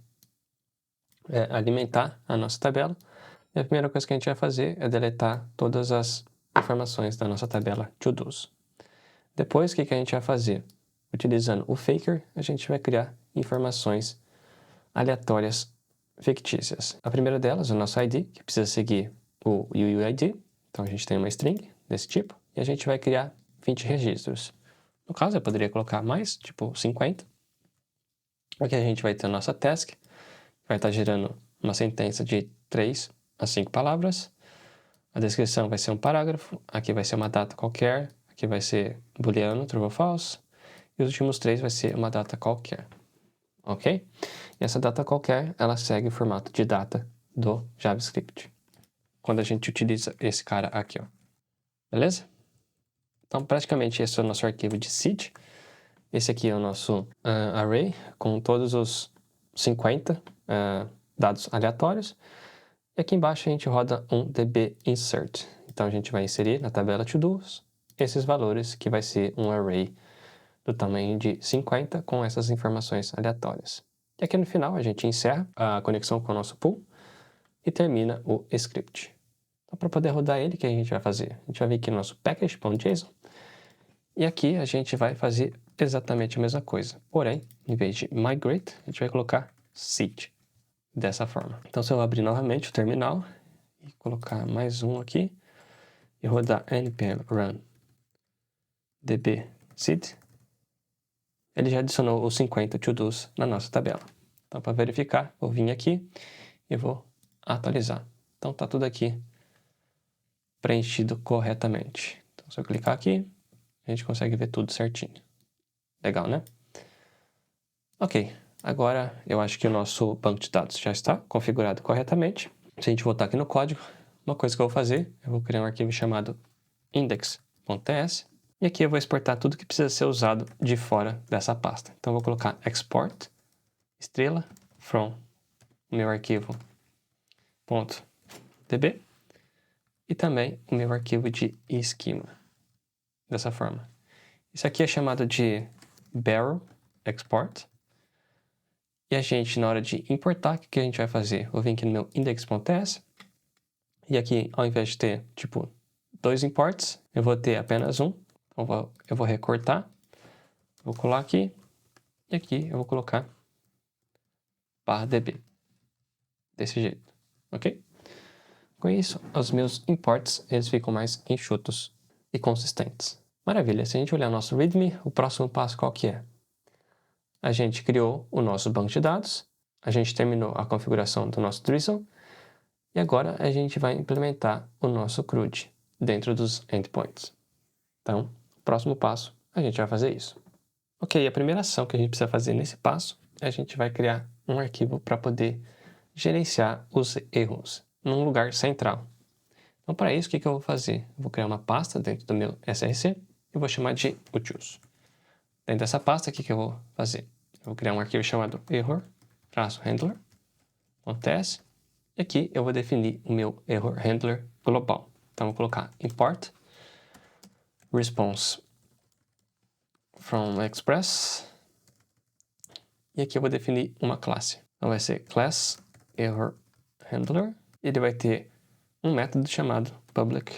alimentar a nossa tabela. E a primeira coisa que a gente vai fazer é deletar todas as informações da nossa tabela to-dos. Depois, o que a gente vai fazer? Utilizando o faker, a gente vai criar informações aleatórias fictícias. A primeira delas, o nosso ID, que precisa seguir o UUID. Então, a gente tem uma string desse tipo e a gente vai criar 20 registros. No caso, eu poderia colocar mais, tipo 50. Aqui a gente vai ter a nossa task, vai estar gerando uma sentença de 3 a 5 palavras. A descrição vai ser um parágrafo, aqui vai ser uma data qualquer, aqui vai ser booleano, true ou false, e os últimos 3 vai ser uma data qualquer, ok? E essa data qualquer, ela segue o formato de data do JavaScript, quando a gente utiliza esse cara aqui, ó. Beleza? Então, praticamente esse é o nosso arquivo de seed. Esse aqui é o nosso array, com todos os 50 dados aleatórios. E aqui embaixo a gente roda um db insert. Então a gente vai inserir na tabela to-dos esses valores, que vai ser um array do tamanho de 50 com essas informações aleatórias. E aqui no final a gente encerra a conexão com o nosso pool e termina o script. Então para poder rodar ele, o que a gente vai fazer? A gente vai vir aqui no nosso package.json e aqui a gente vai fazer exatamente a mesma coisa. Porém, em vez de migrate, a gente vai colocar seed. Dessa forma. Então, se eu abrir novamente o terminal e colocar mais um aqui e rodar npm run db seed, ele já adicionou os 50 to-dos na nossa tabela. Então, para verificar, vou vir aqui e vou atualizar. Então, está tudo aqui preenchido corretamente. Então, se eu clicar aqui, a gente consegue ver tudo certinho. Legal, né? Ok. Agora, eu acho que o nosso banco de dados já está configurado corretamente. Se a gente voltar aqui no código, uma coisa que eu vou fazer, eu vou criar um arquivo chamado index.ts e aqui eu vou exportar tudo que precisa ser usado de fora dessa pasta. Então, eu vou colocar export, estrela, from o meu arquivo .db e também o meu arquivo de esquema, dessa forma. Isso aqui é chamado de barrel export. E a gente, na hora de importar, o que a gente vai fazer? Vou vir aqui no meu index.ts e aqui, ao invés de ter, tipo, 2 imports, eu vou ter apenas um. Então, eu vou recortar, vou colar aqui e aqui eu vou colocar /db. Desse jeito, ok? Com isso, os meus imports, eles ficam mais enxutos e consistentes. Maravilha, se a gente olhar nosso README, o próximo passo qual que é? A gente criou o nosso banco de dados, a gente terminou a configuração do nosso Drizzle, e agora a gente vai implementar o nosso CRUD dentro dos endpoints. Então, o próximo passo, a gente vai fazer isso. Ok, a primeira ação que a gente precisa fazer nesse passo é a gente vai criar um arquivo para poder gerenciar os erros num lugar central. Então, para isso, o que eu vou fazer? Eu vou criar uma pasta dentro do meu SRC e vou chamar de utils. Dentro dessa pasta, o que eu vou fazer? Eu vou criar um arquivo chamado error-handler.ts e aqui eu vou definir o meu error handler global. Então, eu vou colocar import response from express e aqui eu vou definir uma classe. Então, vai ser class error handler e ele vai ter um método chamado public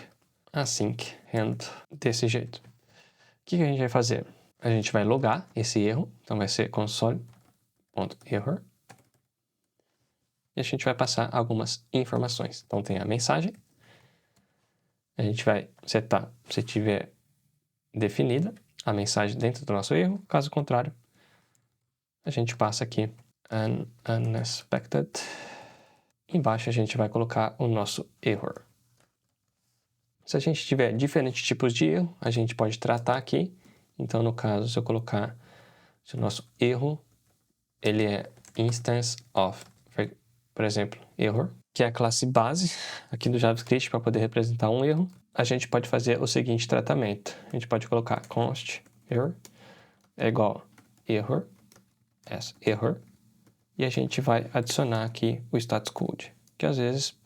async hand desse jeito. O que a gente vai fazer? A gente vai logar esse erro, então vai ser console.error e a gente vai passar algumas informações. Então tem a mensagem, a gente vai setar se tiver definida a mensagem dentro do nosso erro, caso contrário, a gente passa aqui an unexpected. Embaixo a gente vai colocar o nosso error. Se a gente tiver diferentes tipos de erro, a gente pode tratar aqui. Então, no caso, se eu colocar se o nosso erro, ele é instance of, por exemplo, error, que é a classe base aqui do JavaScript para poder representar um erro, a gente pode fazer o seguinte tratamento. A gente pode colocar const error é igual a error, as error, e a gente vai adicionar aqui o status code, que às vezes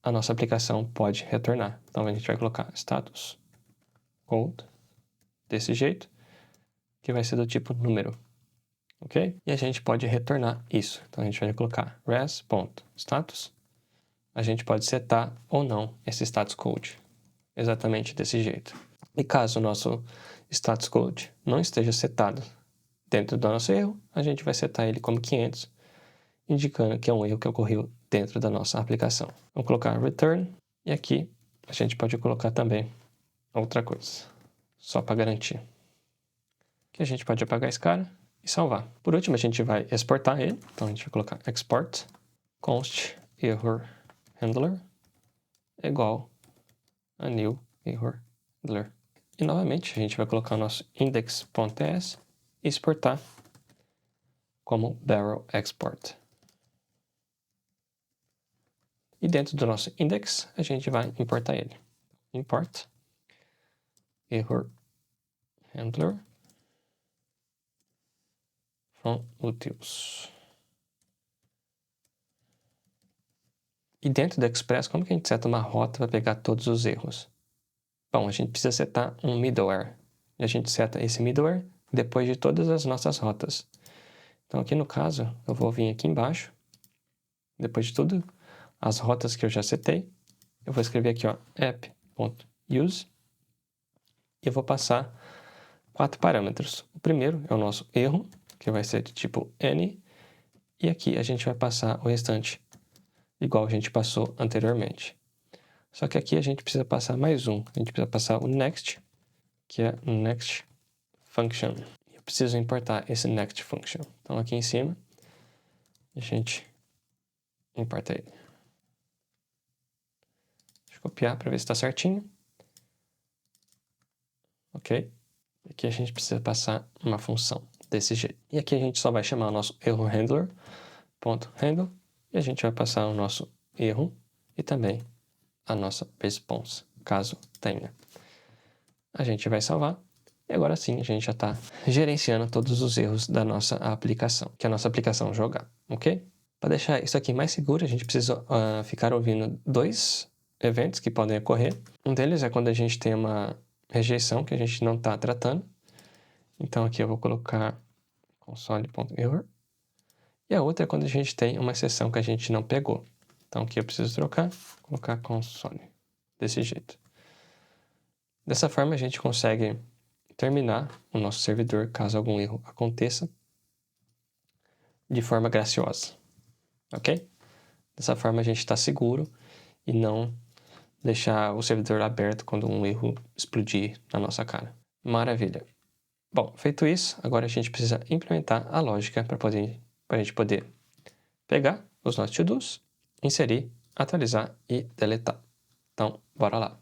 a nossa aplicação pode retornar. Então a gente vai colocar status code desse jeito, que vai ser do tipo número, ok? E a gente pode retornar isso. Então a gente vai colocar res.status. A gente pode setar ou não esse status code, exatamente desse jeito. E caso o nosso status code não esteja setado dentro do nosso erro, a gente vai setar ele como 500, indicando que é um erro que ocorreu dentro da nossa aplicação. Vamos colocar return, e aqui a gente pode colocar também outra coisa, só para garantir. Que a gente pode apagar esse cara e salvar. Por último, a gente vai exportar ele, então a gente vai colocar export const error handler igual a new error handler. E novamente a gente vai colocar o nosso index.ts e exportar como barrel export. E dentro do nosso index a gente vai importar ele. Import error handler from utils. E dentro do Express, como que a gente seta uma rota para pegar todos os erros? Bom, a gente precisa setar um middleware. E a gente seta esse middleware depois de todas as nossas rotas. Então aqui no caso, eu vou vir aqui embaixo, depois de tudo, as rotas que eu já setei, eu vou escrever aqui, ó, app.use, e eu vou passar 4 parâmetros. O primeiro é o nosso erro, que vai ser de tipo n, e aqui a gente vai passar o restante, igual a gente passou anteriormente. Só que aqui a gente precisa passar mais um. A gente precisa passar o next, que é next function. Eu preciso importar esse next function. Então aqui em cima, a gente importa ele. Deixa eu copiar para ver se está certinho. Ok? Aqui a gente precisa passar uma função desse jeito. E aqui a gente só vai chamar o nosso erro handler, .handle, e a gente vai passar o nosso erro e também a nossa response, caso tenha. A gente vai salvar. E agora sim, a gente já está gerenciando todos os erros da nossa aplicação, que a nossa aplicação jogar, ok? Para deixar isso aqui mais seguro, a gente precisa ficar ouvindo 2 eventos que podem ocorrer. Um deles é quando a gente tem uma rejeição que a gente não está tratando. Então aqui eu vou colocar console.error. E a outra é quando a gente tem uma exceção que a gente não pegou. Então aqui eu preciso trocar, colocar console, desse jeito. Dessa forma a gente consegue terminar o nosso servidor caso algum erro aconteça de forma graciosa, ok? Dessa forma a gente está seguro e não deixar o servidor aberto quando um erro explodir na nossa cara. Maravilha! Bom, feito isso, agora a gente precisa implementar a lógica para a gente poder pegar os nossos to-dos, inserir, atualizar e deletar. Então, bora lá.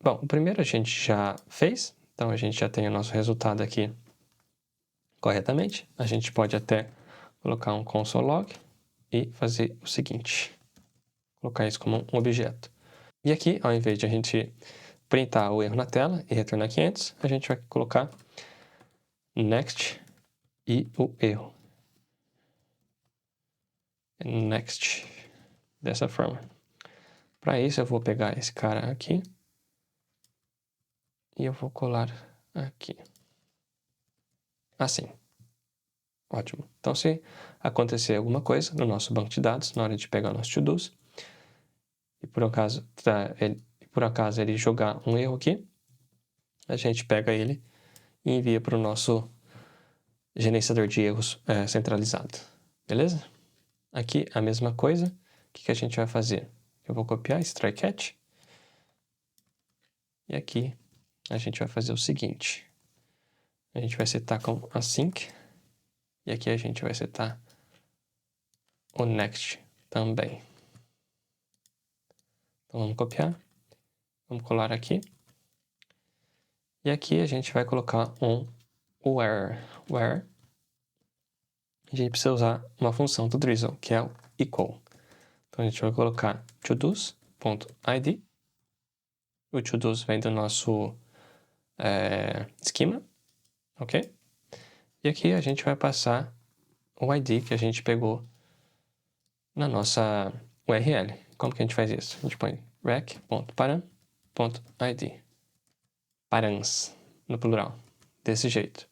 Bom, o primeiro a gente já fez, então a gente já tem o nosso resultado aqui corretamente. A gente pode até colocar um console log e fazer o seguinte, colocar isso como um objeto. E aqui, ao invés de a gente printar o erro na tela e retornar 500, a gente vai colocar next e o erro. Next, dessa forma. Para isso eu vou pegar esse cara aqui e eu vou colar aqui. Assim. Ótimo. Então, se acontecer alguma coisa no nosso banco de dados, na hora de pegar o nosso to-dos, e por acaso ele jogar um erro aqui, a gente pega ele e envia para o nosso gerenciador de erros centralizado. Beleza? Aqui a mesma coisa. O que a gente vai fazer? Eu vou copiar esse try catch. E aqui a gente vai fazer o seguinte. A gente vai setar com async. E aqui a gente vai setar o next também. Então vamos copiar. Vamos colar aqui. E aqui a gente vai colocar um where. Where a gente precisa usar uma função do Drizzle, que é o equal. Então a gente vai colocar todos.id. O todos vem do nosso esquema, ok? E aqui a gente vai passar o ID que a gente pegou na nossa URL. Como que a gente faz isso? A gente põe rec.param.id. Params, no plural. Desse jeito.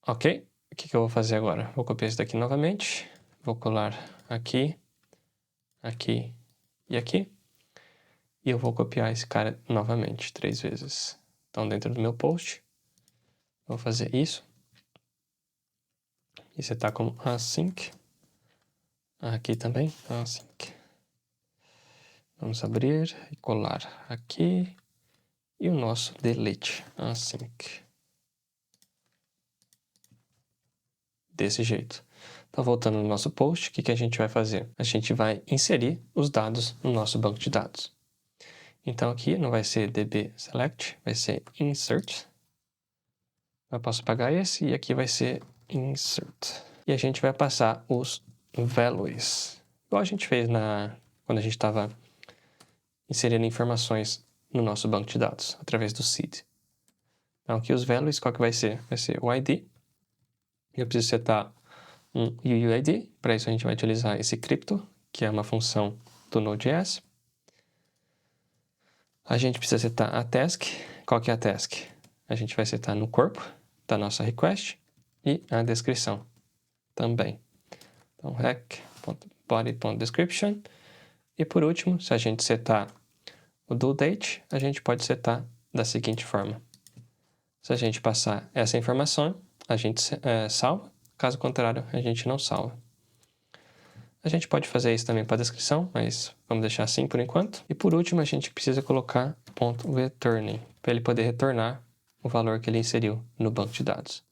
Ok? O que eu vou fazer agora? Vou copiar isso daqui novamente. Vou colar aqui, aqui e aqui. E eu vou copiar esse cara novamente, 3 vezes. Então, dentro do meu post, vou fazer isso. E setar como async. Aqui também, async. Vamos abrir e colar aqui. E o nosso delete, async. Desse jeito. Então, voltando no nosso post, o que a gente vai fazer? A gente vai inserir os dados no nosso banco de dados. Então, aqui não vai ser dbSelect, vai ser insert. Eu posso apagar esse e aqui vai ser insert. E a gente vai passar os values. Igual a gente fez quando a gente estava inserindo informações no nosso banco de dados, através do seed. Então, aqui os values, qual que vai ser? Vai ser o ID. Eu preciso setar um UUID. Para isso, a gente vai utilizar esse crypto, que é uma função do Node.js. A gente precisa setar a task. Qual que é a task? A gente vai setar no corpo da nossa request e a descrição também. Então, rec.body.description. E por último, se a gente setar o due date, a gente pode setar da seguinte forma. Se a gente passar essa informação, a gente salva. Caso contrário, a gente não salva. A gente pode fazer isso também para a descrição, mas vamos deixar assim por enquanto. E por último, a gente precisa colocar .returning, para ele poder retornar o valor que ele inseriu no banco de dados.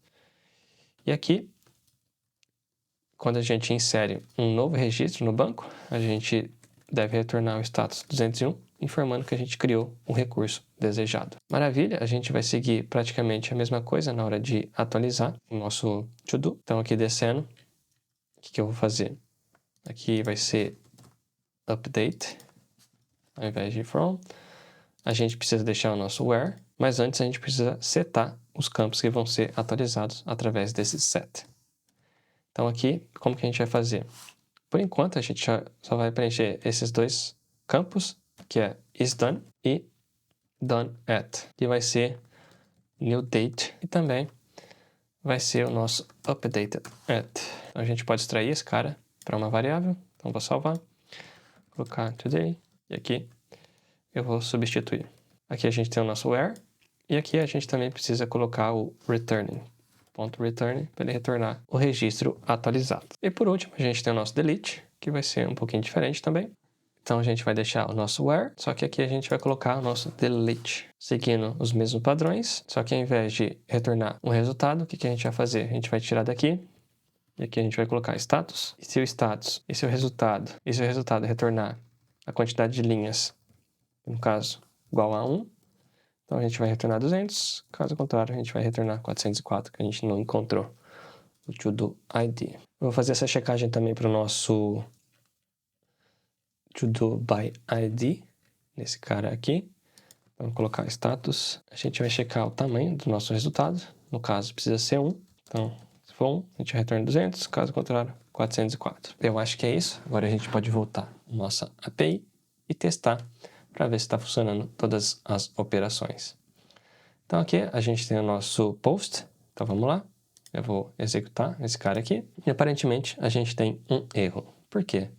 E aqui, quando a gente insere um novo registro no banco, a gente deve retornar o status 201, informando que a gente criou o recurso desejado. Maravilha, a gente vai seguir praticamente a mesma coisa na hora de atualizar o nosso to-do. Então aqui descendo, o que eu vou fazer? Aqui vai ser update, ao invés de from. A gente precisa deixar o nosso where, mas antes a gente precisa setar os campos que vão ser atualizados através desse set. Então aqui, como que a gente vai fazer? Por enquanto, a gente só vai preencher esses dois campos, que é isDone e doneAt, que vai ser new date e também vai ser o nosso updated at. Então, a gente pode extrair esse cara para uma variável. Então, vou salvar, colocar today e aqui eu vou substituir. Aqui a gente tem o nosso where e aqui a gente também precisa colocar o returning. .return para ele retornar o registro atualizado. E por último, a gente tem o nosso delete, que vai ser um pouquinho diferente também. Então a gente vai deixar o nosso where, só que aqui a gente vai colocar o nosso delete, seguindo os mesmos padrões, só que ao invés de retornar um resultado, o que a gente vai fazer? A gente vai tirar daqui, e aqui a gente vai colocar status, e se o status, e se o resultado retornar a quantidade de linhas, no caso, igual a 1, então a gente vai retornar 200, caso contrário a gente vai retornar 404, que a gente não encontrou o to-do ID. Eu vou fazer essa checagem também para o nosso to-do by ID, nesse cara aqui. Vamos colocar status. A gente vai checar o tamanho do nosso resultado. No caso, precisa ser 1. Então, se for 1, a gente retorna 200. Caso contrário, 404. Eu acho que é isso. Agora a gente pode voltar à nossa API e testar para ver se está funcionando todas as operações. Então aqui a gente tem o nosso post. Então vamos lá. Eu vou executar esse cara aqui. E aparentemente a gente tem um erro. Por quê?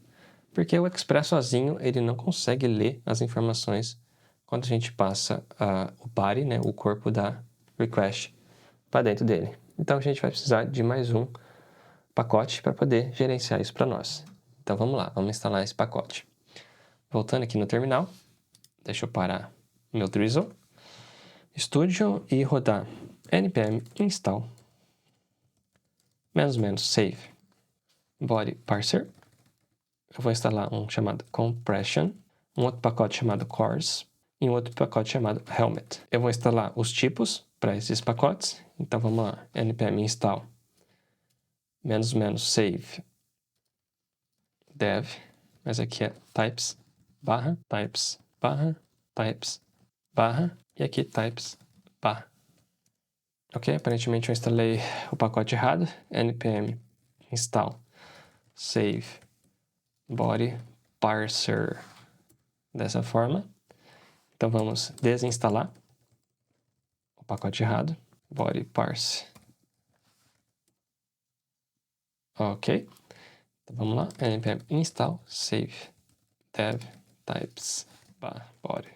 Porque o Express sozinho ele não consegue ler as informações quando a gente passa o body, né, o corpo da request, para dentro dele. Então a gente vai precisar de mais um pacote para poder gerenciar isso para nós. Então vamos lá, vamos instalar esse pacote. Voltando aqui no terminal, deixa eu parar o meu Drizzle Studio e rodar npm install --save body parser. Eu vou instalar um chamado compression, um outro pacote chamado cores e um outro pacote chamado helmet. Eu vou instalar os tipos para esses pacotes. Então vamos lá, npm install --save dev, mas aqui é types barra types barra types barra e aqui types barra. Ok, aparentemente eu instalei o pacote errado. npm install save body parser dessa forma. Então vamos desinstalar o pacote errado, body parse. Ok, então vamos lá, npm install save dev types body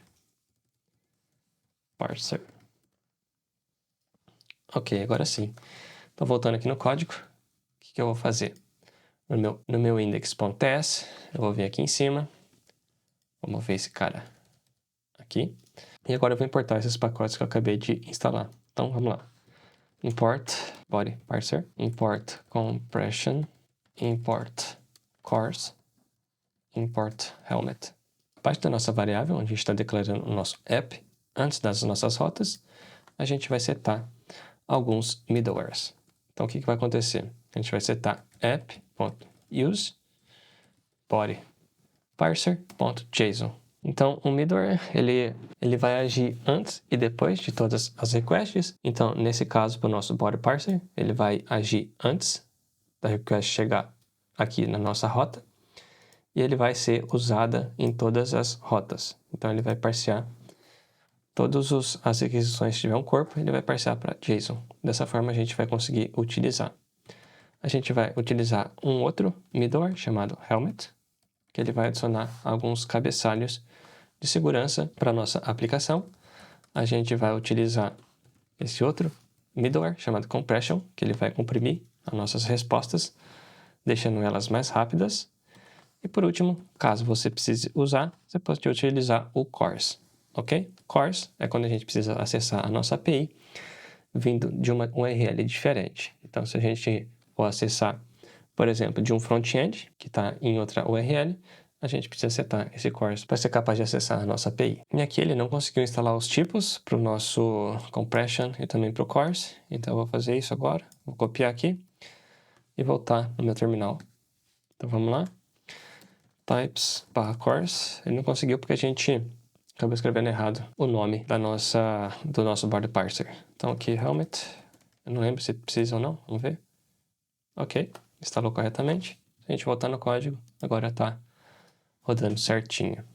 parser. Ok, agora sim. Então voltando aqui no código, o que eu vou fazer? No meu index.ts, eu vou vir aqui em cima, vou mover esse cara aqui. E agora eu vou importar esses pacotes que eu acabei de instalar. Então vamos lá. Import body parser, import compression, import cores, import helmet. A parte da nossa variável, onde a gente está declarando o nosso app, antes das nossas rotas, a gente vai setar alguns middlewares. Então o que vai acontecer? A gente vai setar app.use body parser.json. Então, o middleware, ele vai agir antes e depois de todas as requests. Então, nesse caso, para o nosso body parser, ele vai agir antes da request chegar aqui na nossa rota. E ele vai ser usada em todas as rotas. Então, ele vai parsear todas as requisições que tiver um corpo, ele vai parsear para JSON. Dessa forma, a gente vai conseguir utilizar. A gente vai utilizar um outro middleware chamado helmet, que ele vai adicionar alguns cabeçalhos de segurança para a nossa aplicação. A gente vai utilizar esse outro middleware chamado compression, que ele vai comprimir as nossas respostas, deixando elas mais rápidas. E por último, caso você precise usar, você pode utilizar o cores, ok? Cores é quando a gente precisa acessar a nossa API vindo de uma URL diferente. Então, se a gente for acessar, por exemplo, de um front-end que está em outra URL, a gente precisa setar esse cores para ser capaz de acessar a nossa API. E aqui ele não conseguiu instalar os tipos para o nosso compression e também para o cores, então eu vou fazer isso agora. Vou copiar aqui e voltar no meu terminal. Então vamos lá. Types/cores. Ele não conseguiu porque a gente acabou escrevendo errado o nome do nosso body parser. Então aqui, helmet. Eu não lembro se precisa ou não. Vamos ver. Ok, instalou corretamente. Se a gente voltar no código, agora está rodando certinho.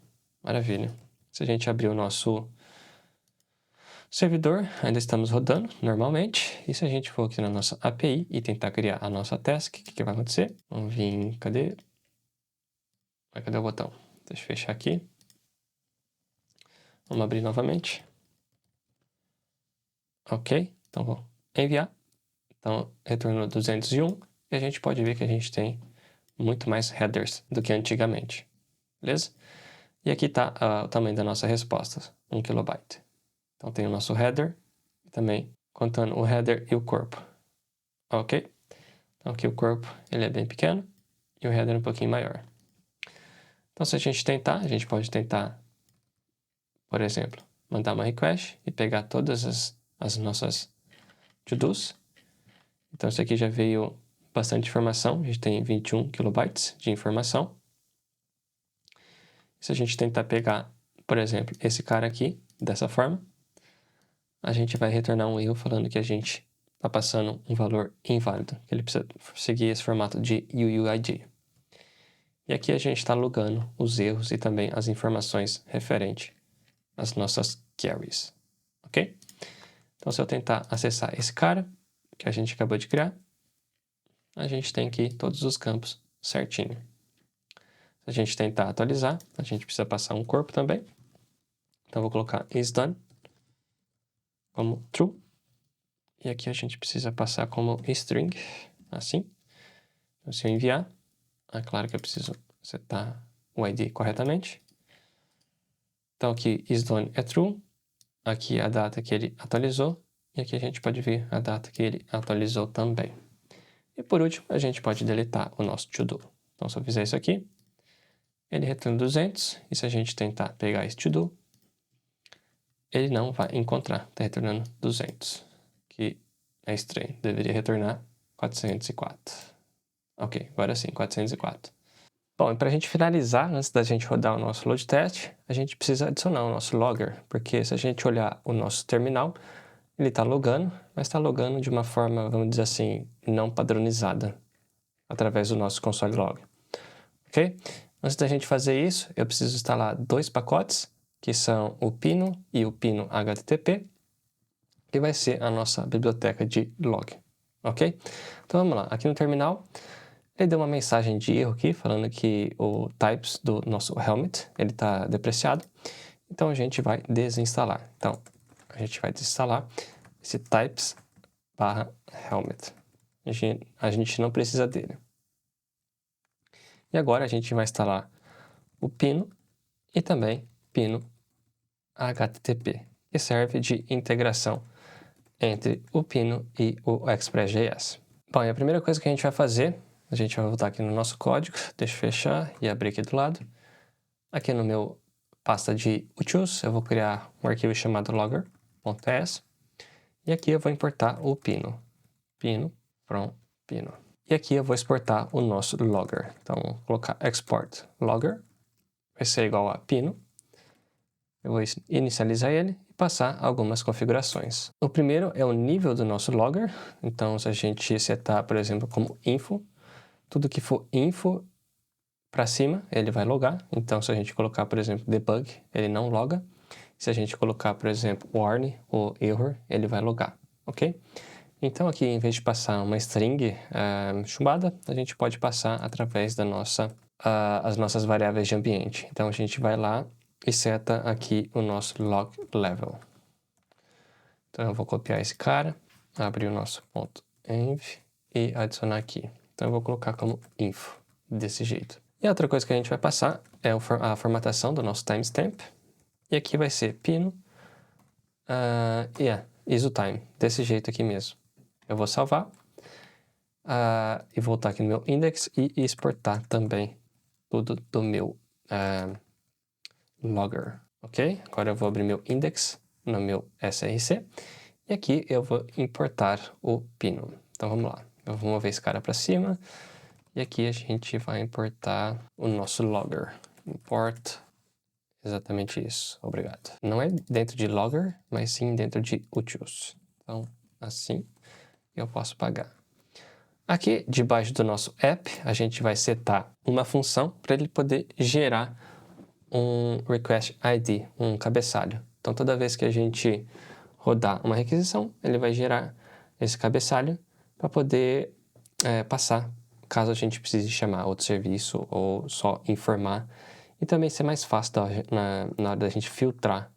Maravilha. Se a gente abrir o nosso servidor, ainda estamos rodando normalmente. E se a gente for aqui na nossa API e tentar criar a nossa task, o que vai acontecer? Vamos vir, cadê? Cadê o botão? Deixa eu fechar aqui. Vamos abrir novamente. Ok, então vou enviar. Então, retornou 201 e a gente pode ver que a gente tem muito mais headers do que antigamente. Beleza? E aqui está o tamanho da nossa resposta, 1 KB. Então tem o nosso header e também contando o header e o corpo. Ok? Então aqui o corpo ele é bem pequeno e o header um pouquinho maior. Então se a gente pode tentar, por exemplo, mandar uma request e pegar todas as nossas to-dos. Então isso aqui já veio bastante informação, a gente tem 21 kilobytes de informação. Se a gente tentar pegar, por exemplo, esse cara aqui, dessa forma, a gente vai retornar um erro falando que a gente está passando um valor inválido, que ele precisa seguir esse formato de UUID. E aqui a gente está logando os erros e também as informações referentes às nossas carries, ok? Então, se eu tentar acessar esse cara, que a gente acabou de criar, a gente tem aqui todos os campos certinho. Se a gente tentar atualizar, a gente precisa passar um corpo também. Então, vou colocar isDone como true. E aqui a gente precisa passar como string, assim. Então, se eu enviar, é claro que eu preciso setar o ID corretamente. Então, aqui isDone é true. Aqui a data que ele atualizou. E aqui a gente pode ver a data que ele atualizou também. E por último, a gente pode deletar o nosso to-do. Então, se eu fizer isso aqui, ele retorna 200. E se a gente tentar pegar esse to-do, ele não vai encontrar. Está retornando 200. Que é estranho. Deveria retornar 404. Ok, agora sim, 404. Bom, e para a gente finalizar, antes da gente rodar o nosso load test, a gente precisa adicionar o nosso logger. Porque se a gente olhar o nosso terminal, ele está logando, mas está logando de uma forma, vamos dizer assim, não padronizada, através do nosso console log. Ok? Antes da gente fazer isso, eu preciso instalar dois pacotes, que são o Pino e o Pino HTTP, que vai ser a nossa biblioteca de log. Ok? Então vamos lá, aqui no terminal, ele deu uma mensagem de erro aqui, falando que o types do nosso helmet, ele está depreciado. Então a gente vai desinstalar. Então, a gente vai desinstalar esse types/helmet. A gente não precisa dele. E agora a gente vai instalar o Pino e também Pino HTTP, que serve de integração entre o Pino e o Express.js. Bom, e a primeira coisa que a gente vai fazer, a gente vai voltar aqui no nosso código, deixa eu fechar e abrir aqui do lado. Aqui no meu pasta de utils, eu vou criar um arquivo chamado logger.ts e aqui eu vou importar o Pino, Pino from Pino. E aqui eu vou exportar o nosso logger. Então, vou colocar export logger, vai ser igual a Pino. Eu vou inicializar ele e passar algumas configurações. O primeiro é o nível do nosso logger. Então, se a gente setar, por exemplo, como info, tudo que for info para cima, ele vai logar. Então, se a gente colocar, por exemplo, debug, ele não loga. Se a gente colocar, por exemplo, warning ou error, ele vai logar, ok? Então, aqui, em vez de passar uma string chumbada, a gente pode passar através da as nossas variáveis de ambiente. Então, a gente vai lá e seta aqui o nosso log level. Então, eu vou copiar esse cara, abrir o nosso ponto .env e adicionar aqui. Então, eu vou colocar como info, desse jeito. E a outra coisa que a gente vai passar é a formatação do nosso timestamp. E aqui vai ser pino, isotime, desse jeito aqui mesmo. Eu vou salvar e voltar aqui no meu index e exportar também tudo do meu logger, ok? Agora eu vou abrir meu index no meu src e aqui eu vou importar o pino. Então vamos lá, eu vou mover esse cara para cima e aqui a gente vai importar o nosso logger. Import, exatamente isso, obrigado. Não é dentro de logger, mas sim dentro de utils. Então assim eu posso pagar. Aqui, debaixo do nosso app, a gente vai setar uma função para ele poder gerar um request ID, um cabeçalho. Então, toda vez que a gente rodar uma requisição, ele vai gerar esse cabeçalho para poder passar, caso a gente precise chamar outro serviço ou só informar. E também ser mais fácil na hora da gente filtrar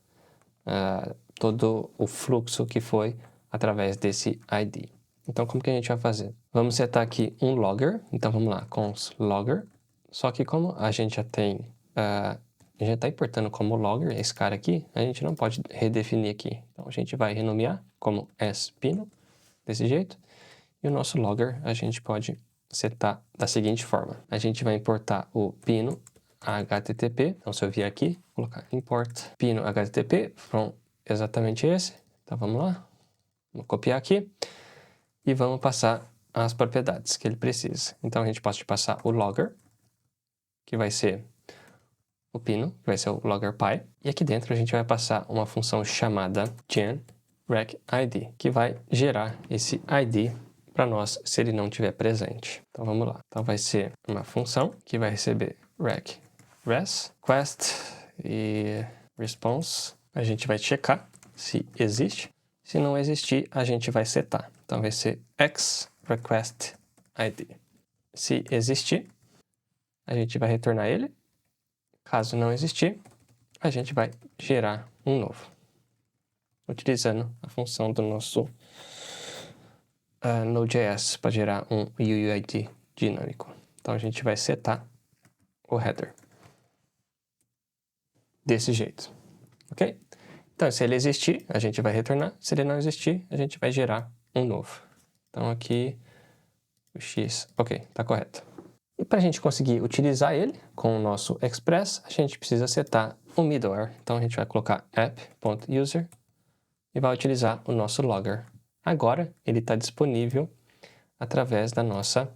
todo o fluxo que foi através desse ID. Então, como que a gente vai fazer? Vamos setar aqui um logger. Então, vamos lá, cons logger. Só que como a gente já tem... já está importando como logger esse cara aqui, a gente não pode redefinir aqui. Então, a gente vai renomear como spino, desse jeito. E o nosso logger a gente pode setar da seguinte forma. A gente vai importar o pino HTTP. Então, se eu vier aqui, colocar import pino HTTP from exatamente esse. Então, vamos lá. Vou copiar aqui. E vamos passar as propriedades que ele precisa. Então, a gente pode passar o logger, que vai ser o pino, que vai ser o logger.py. E aqui dentro a gente vai passar uma função chamada genRecID, que vai gerar esse ID para nós se ele não estiver presente. Então, vamos lá. Então, vai ser uma função que vai receber res, request e response. A gente vai checar se existe. Se não existir, a gente vai setar. Então, vai ser xRequestID. Se existir, a gente vai retornar ele. Caso não existir, a gente vai gerar um novo, utilizando a função do nosso Node.js para gerar um UUID dinâmico. Então, a gente vai setar o header desse jeito, ok? Então, se ele existir, a gente vai retornar. Se ele não existir, a gente vai gerar um novo. Então, aqui, o x, ok, está correto. E para a gente conseguir utilizar ele com o nosso Express, a gente precisa setar um middleware. Então, a gente vai colocar app.user e vai utilizar o nosso logger. Agora, ele está disponível através da nossa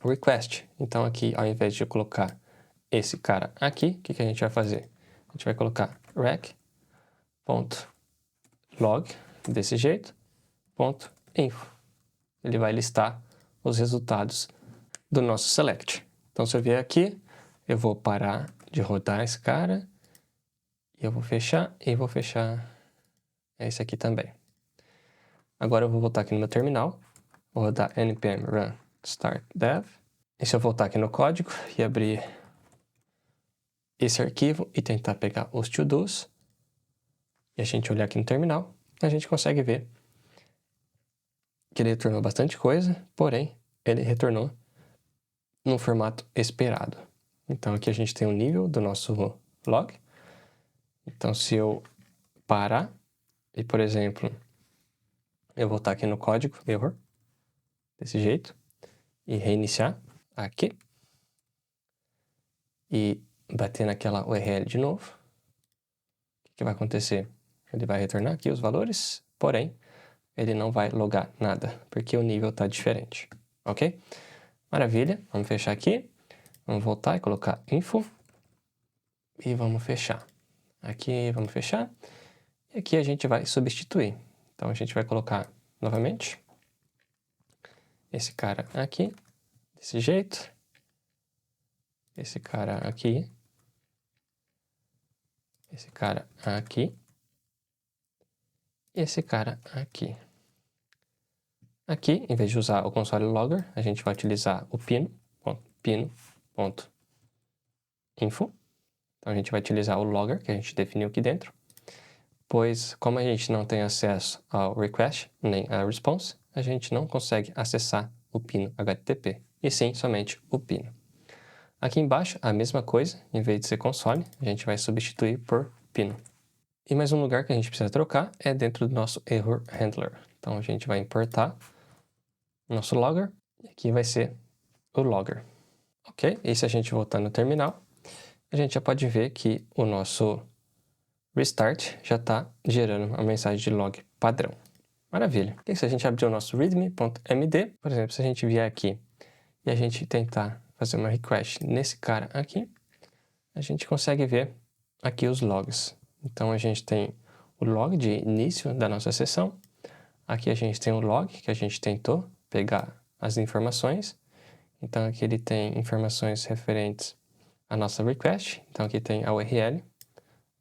request. Então, aqui, ao invés de eu colocar esse cara aqui, o que a gente vai fazer? A gente vai colocar rec.logger log, desse jeito, ponto info. Ele vai listar os resultados do nosso select. Então, se eu vier aqui, eu vou parar de rodar esse cara, e eu vou fechar, esse aqui também. Agora eu vou voltar aqui no meu terminal, vou rodar npm run start dev, e se eu voltar aqui no código e abrir esse arquivo e tentar pegar os to-dos, e a gente olhar aqui no terminal, a gente consegue ver que ele retornou bastante coisa, porém, ele retornou no formato esperado. Então, aqui a gente tem o nível do nosso log. Então, se eu parar e, por exemplo, eu voltar aqui no código, error, desse jeito, e reiniciar aqui, e bater naquela URL de novo, o que vai acontecer? Ele vai retornar aqui os valores, porém, ele não vai logar nada, porque o nível está diferente, ok? Maravilha, vamos fechar aqui, vamos voltar e colocar info, e vamos fechar. Aqui, vamos fechar, e aqui a gente vai substituir. Então, a gente vai colocar novamente esse cara aqui, desse jeito, esse cara aqui, esse cara aqui, e esse cara aqui. Aqui, em vez de usar o console logger, a gente vai utilizar o pino.info. Então, a gente vai utilizar o logger, que a gente definiu aqui dentro, pois, como a gente não tem acesso ao request, nem a response, a gente não consegue acessar o pino HTTP, e sim, somente o pino. Aqui embaixo, a mesma coisa, em vez de ser console, a gente vai substituir por pino. E mais um lugar que a gente precisa trocar é dentro do nosso error handler. Então, a gente vai importar o nosso logger, e aqui vai ser o logger. Ok? E se a gente voltar no terminal, a gente já pode ver que o nosso restart já está gerando uma mensagem de log padrão. Maravilha. E se a gente abrir o nosso readme.md, por exemplo, se a gente vier aqui e a gente tentar fazer uma request nesse cara aqui, a gente consegue ver aqui os logs. Então, a gente tem o log de início da nossa sessão. Aqui a gente tem o log que a gente tentou pegar as informações. Então, aqui ele tem informações referentes à nossa request. Então, aqui tem a URL.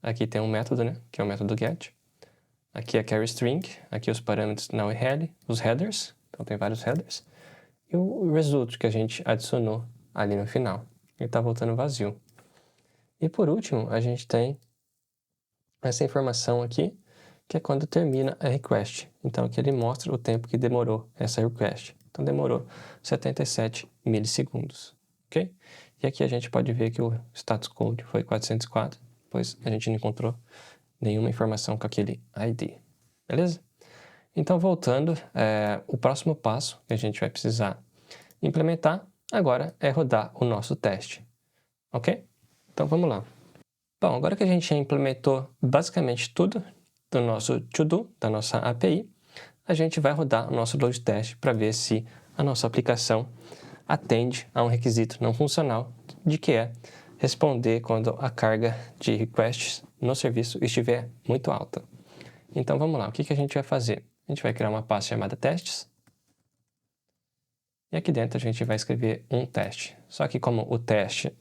Aqui tem um método, né, que é o método get. Aqui a carry string. Aqui os parâmetros na URL. Os headers. Então, tem vários headers. E o result que a gente adicionou ali no final. Ele está voltando vazio. E por último, a gente tem essa informação aqui, que é quando termina a request. Então, aqui ele mostra o tempo que demorou essa request. Então, demorou 77 milissegundos, ok? E aqui a gente pode ver que o status code foi 404, pois a gente não encontrou nenhuma informação com aquele ID, beleza? Então, voltando, o próximo passo que a gente vai precisar implementar agora é rodar o nosso teste, ok? Então, vamos lá. Bom, agora que a gente já implementou basicamente tudo do nosso to-do, da nossa API, a gente vai rodar o nosso load test para ver se a nossa aplicação atende a um requisito não funcional, de que é responder quando a carga de requests no serviço estiver muito alta. Então, vamos lá. O que a gente vai fazer? A gente vai criar uma pasta chamada testes. E aqui dentro a gente vai escrever um teste. Só que como o teste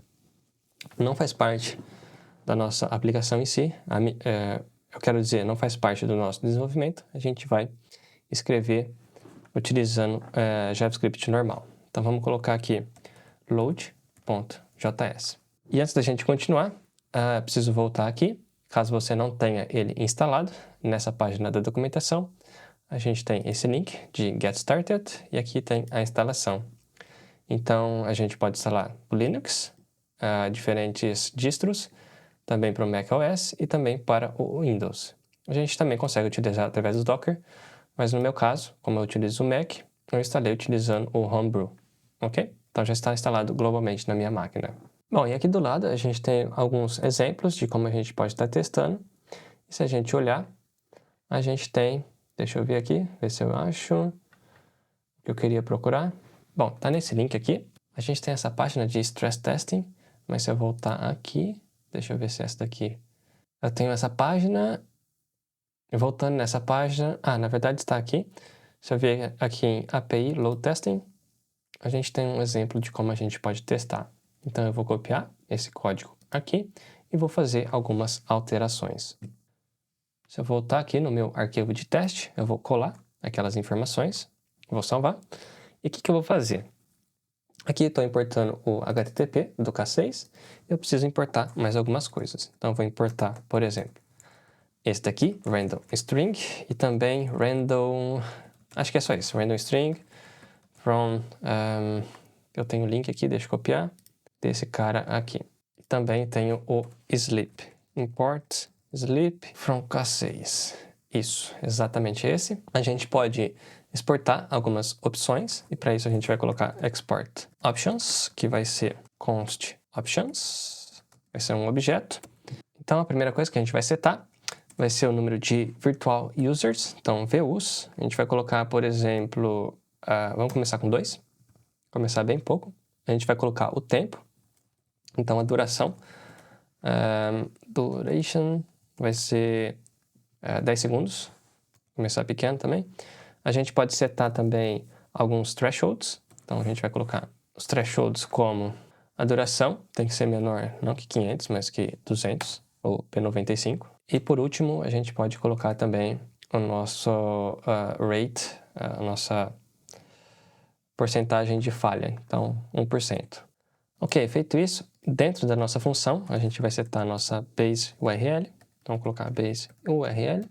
não faz parte da nossa aplicação em si, eu quero dizer, não faz parte do nosso desenvolvimento, a gente vai escrever utilizando JavaScript normal. Então, vamos colocar aqui load.js. E antes da gente continuar, preciso voltar aqui. Caso você não tenha ele instalado, nessa página da documentação, a gente tem esse link de Get Started e aqui tem a instalação. Então, a gente pode instalar o Linux, diferentes distros, também para o macOS e também para o Windows. A gente também consegue utilizar através do Docker, mas no meu caso, como eu utilizo o Mac, eu instalei utilizando o Homebrew, ok? Então já está instalado globalmente na minha máquina. Bom, e aqui do lado a gente tem alguns exemplos de como a gente pode estar testando. E se a gente olhar, a gente tem, deixa eu ver aqui, ver se eu acho o que eu queria procurar. Bom, tá nesse link aqui. A gente tem essa página de stress testing, mas se eu voltar aqui, deixa eu ver se é essa daqui. Eu tenho essa página Voltando nessa página, na verdade está aqui. Se eu ver aqui em API Load Testing, a gente tem um exemplo de como a gente pode testar. Então eu vou copiar esse código aqui e vou fazer algumas alterações. Se eu voltar aqui no meu arquivo de teste, eu vou colar aquelas informações, vou salvar. E o que eu vou fazer? Aqui estou importando o HTTP do K6, eu preciso importar mais algumas coisas. Então eu vou importar, por exemplo, esse daqui, random string, e também random, acho que é só isso, random string from, eu tenho o link aqui, deixa eu copiar, desse cara aqui. E também tenho o sleep, import sleep from K6. Isso, exatamente esse. A gente pode exportar algumas opções, e para isso a gente vai colocar export options, que vai ser const options, vai ser um objeto. Então a primeira coisa que a gente vai setar vai ser o número de virtual users, então VUs. A gente vai colocar, por exemplo, vamos começar com 2, começar bem pouco. A gente vai colocar o tempo, então a duração, duration vai ser 10 segundos, começar pequeno também. A gente pode setar também alguns thresholds, então a gente vai colocar os thresholds como a duração, tem que ser menor, não que 500, mas que 200, ou P95. E por último, a gente pode colocar também o nosso rate, a nossa porcentagem de falha, então 1%. Ok, feito isso, dentro da nossa função, a gente vai setar a nossa base URL, então vou colocar base URL,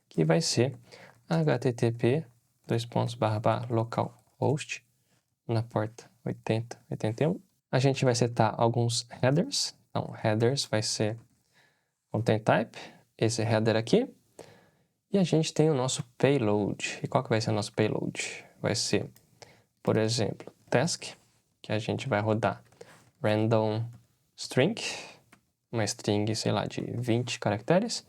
que vai ser http://localhost na porta 8081. A gente vai setar alguns headers, então headers vai ser content type, esse header aqui, e a gente tem o nosso payload. E qual que vai ser o nosso payload? Vai ser, por exemplo, task, que a gente vai rodar random string, uma string, sei lá, de 20 caracteres,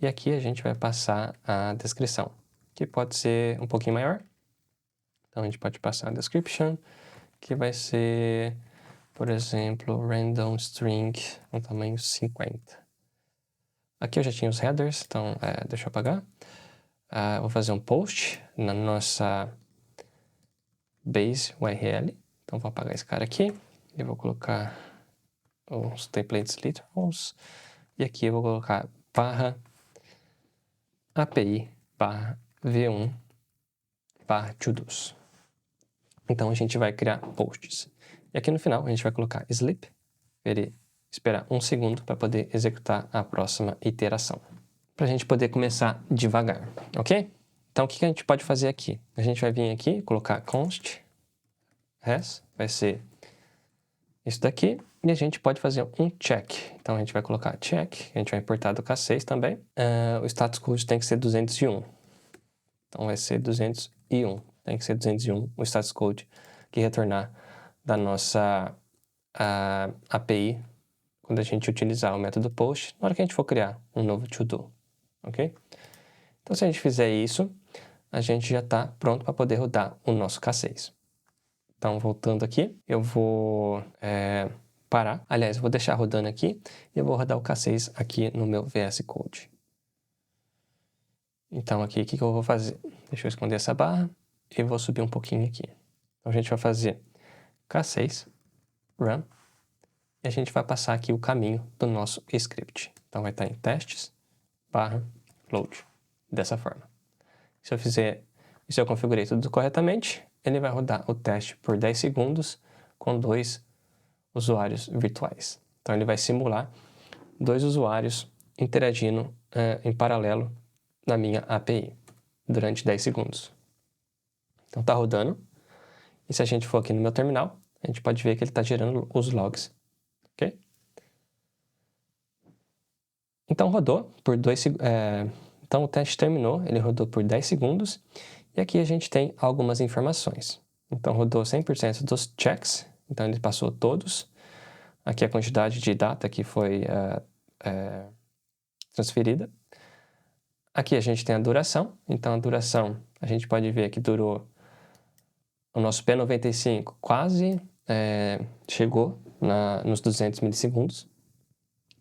e aqui a gente vai passar a descrição, que pode ser um pouquinho maior. Então a gente pode passar a description, que vai ser, por exemplo, random string, um tamanho 50. Aqui eu já tinha os headers, então deixa eu apagar. Vou fazer um post na nossa base URL. Então vou apagar esse cara aqui. Eu vou colocar os templates literals. E aqui eu vou colocar /API /v1 /todos. Então a gente vai criar posts. E aqui no final a gente vai colocar sleep, esperar 1 segundo para poder executar a próxima iteração, para a gente poder começar devagar, ok? Então o que a gente pode fazer aqui? A gente vai vir aqui, colocar const res, vai ser isso daqui, e a gente pode fazer um check. Então a gente vai colocar check, a gente vai importar do K6 também. O status code tem que ser 201. Então vai ser 201. Tem que ser 201 o status code que retornar da nossa API quando a gente utilizar o método post, na hora que a gente for criar um novo to-do, ok? Então se a gente fizer isso, a gente já está pronto para poder rodar o nosso K6. Então voltando aqui, eu vou parar. Aliás, eu vou deixar rodando aqui e eu vou rodar o K6 aqui no meu VS Code. Então aqui, o que eu vou fazer? Deixa eu esconder essa barra e vou subir um pouquinho aqui. Então a gente vai fazer K6, run, e a gente vai passar aqui o caminho do nosso script. Então vai estar em testes, /load, dessa forma. Se eu configurei tudo corretamente, ele vai rodar o teste por 10 segundos com 2 usuários virtuais. Então ele vai simular 2 usuários interagindo em paralelo na minha API durante 10 segundos. Então está rodando. E se a gente for aqui no meu terminal, a gente pode ver que ele está gerando os logs. Ok? Então rodou por 2 segundos. Então o teste terminou, ele rodou por 10 segundos. E aqui a gente tem algumas informações. Então rodou 100% dos checks. Então ele passou todos. Aqui a quantidade de data que foi transferida. Aqui a gente tem a duração. Então a duração, a gente pode ver que durou o nosso P95 quase chegou nos 200 milissegundos.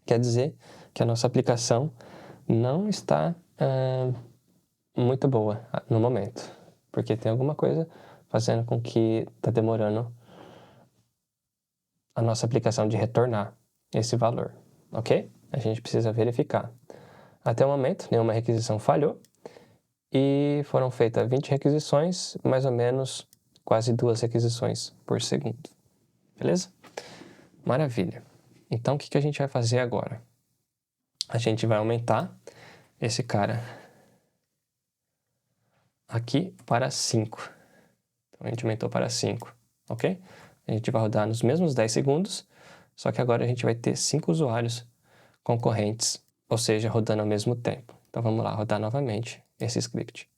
Quer dizer que a nossa aplicação não está muito boa no momento, porque tem alguma coisa fazendo com que está demorando a nossa aplicação de retornar esse valor, ok? A gente precisa verificar. Até o momento, nenhuma requisição falhou e foram feitas 20 requisições, mais ou menos quase 2 requisições por segundo. Beleza? Maravilha. Então, o que a gente vai fazer agora? A gente vai aumentar esse cara aqui para 5. Então, a gente aumentou para 5, ok? A gente vai rodar nos mesmos 10 segundos, só que agora a gente vai ter 5 usuários concorrentes, ou seja, rodando ao mesmo tempo. Então, vamos lá, rodar novamente esse script.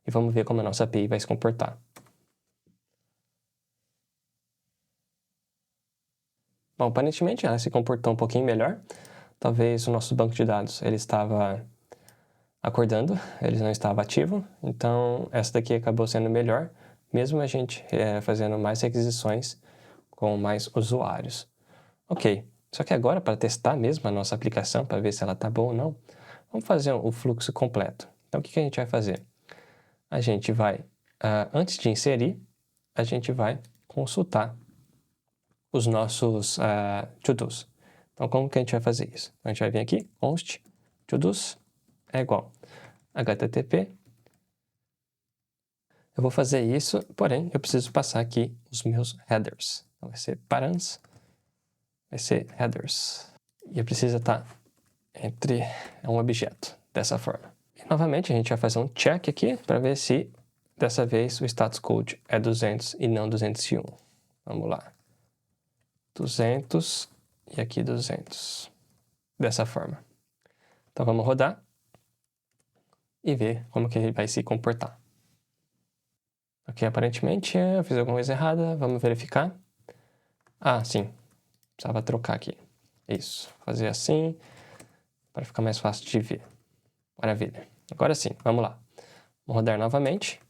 E vamos ver como a nossa API vai se comportar. Bom, aparentemente ela se comportou um pouquinho melhor. Talvez o nosso banco de dados ele estava acordando, ele não estava ativo. Então, essa daqui acabou sendo melhor, mesmo a gente fazendo mais requisições com mais usuários. Ok, só que agora, para testar mesmo a nossa aplicação, para ver se ela está boa ou não, vamos fazer o fluxo completo. Então, o que a gente vai fazer? A gente vai, antes de inserir, a gente vai consultar os nossos to-dos. Então, como que a gente vai fazer isso? A gente vai vir aqui, const to-dos é igual http. Eu vou fazer isso, porém, eu preciso passar aqui os meus headers. Então, vai ser params, vai ser headers. E eu preciso estar entre um objeto, dessa forma. E, novamente, a gente vai fazer um check aqui para ver se, dessa vez, o status code é 200 e não 201. Vamos lá. 200 e aqui 200. Dessa forma. Então, vamos rodar e ver como que ele vai se comportar. Ok, aparentemente eu fiz alguma coisa errada. Vamos verificar. Ah, sim. Precisava trocar aqui. Isso. Fazer assim para ficar mais fácil de ver. Maravilha. Agora sim, vamos lá. Vamos rodar novamente.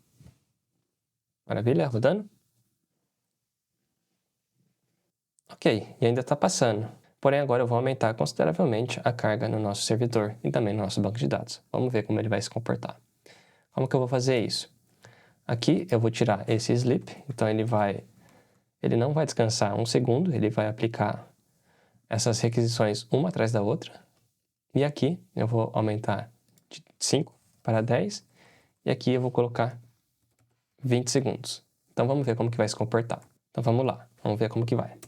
Maravilha, rodando. Ok, e ainda está passando. Porém, agora eu vou aumentar consideravelmente a carga no nosso servidor e também no nosso banco de dados. Vamos ver como ele vai se comportar. Como que eu vou fazer isso? Aqui eu vou tirar esse sleep, então ele não vai descansar um segundo, ele vai aplicar essas requisições uma atrás da outra. E aqui eu vou aumentar de 5 para 10 e aqui eu vou colocar 20 segundos. Então vamos ver como que vai se comportar. Então vamos lá, vamos ver como que vai.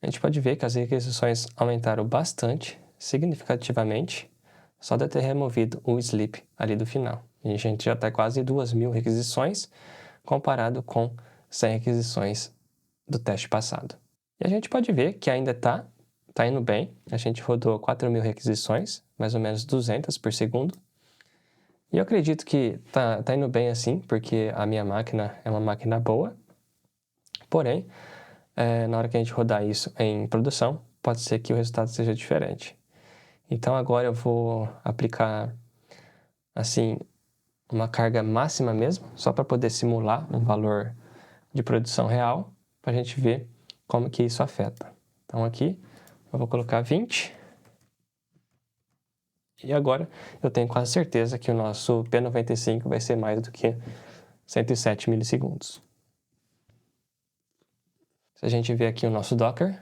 A gente pode ver que as requisições aumentaram bastante, significativamente, só de ter removido o sleep ali do final. E a gente já está quase 2.000 requisições, comparado com 100 requisições do teste passado. E a gente pode ver que ainda está indo bem. A gente rodou 4.000 requisições, mais ou menos 200 por segundo. E eu acredito que tá indo bem assim, porque a minha máquina é uma máquina boa. Porém, na hora que a gente rodar isso em produção, pode ser que o resultado seja diferente. Então agora eu vou aplicar, assim, uma carga máxima mesmo, só para poder simular um valor de produção real, para a gente ver como que isso afeta. Então aqui eu vou colocar 20. E agora eu tenho quase certeza que o nosso P95 vai ser mais do que 107 milissegundos. Se a gente ver aqui o nosso Docker,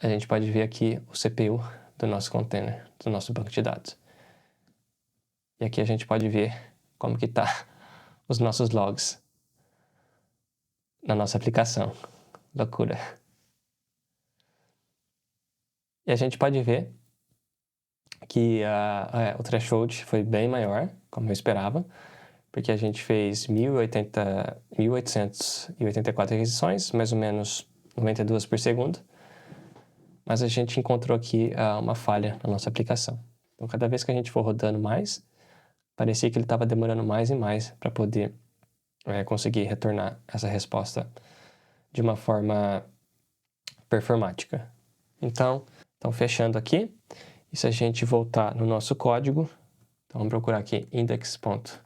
a gente pode ver aqui o CPU do nosso container, do nosso banco de dados. E aqui a gente pode ver como que está os nossos logs na nossa aplicação. Loucura. E a gente pode ver que o threshold foi bem maior, como eu esperava, porque a gente fez 1.884 requisições, mais ou menos 92 por segundo, mas a gente encontrou aqui uma falha na nossa aplicação. Então, cada vez que a gente for rodando mais, parecia que ele estava demorando mais e mais para poder conseguir retornar essa resposta de uma forma performática. Então, fechando aqui, e se a gente voltar no nosso código, então vamos procurar aqui index.src,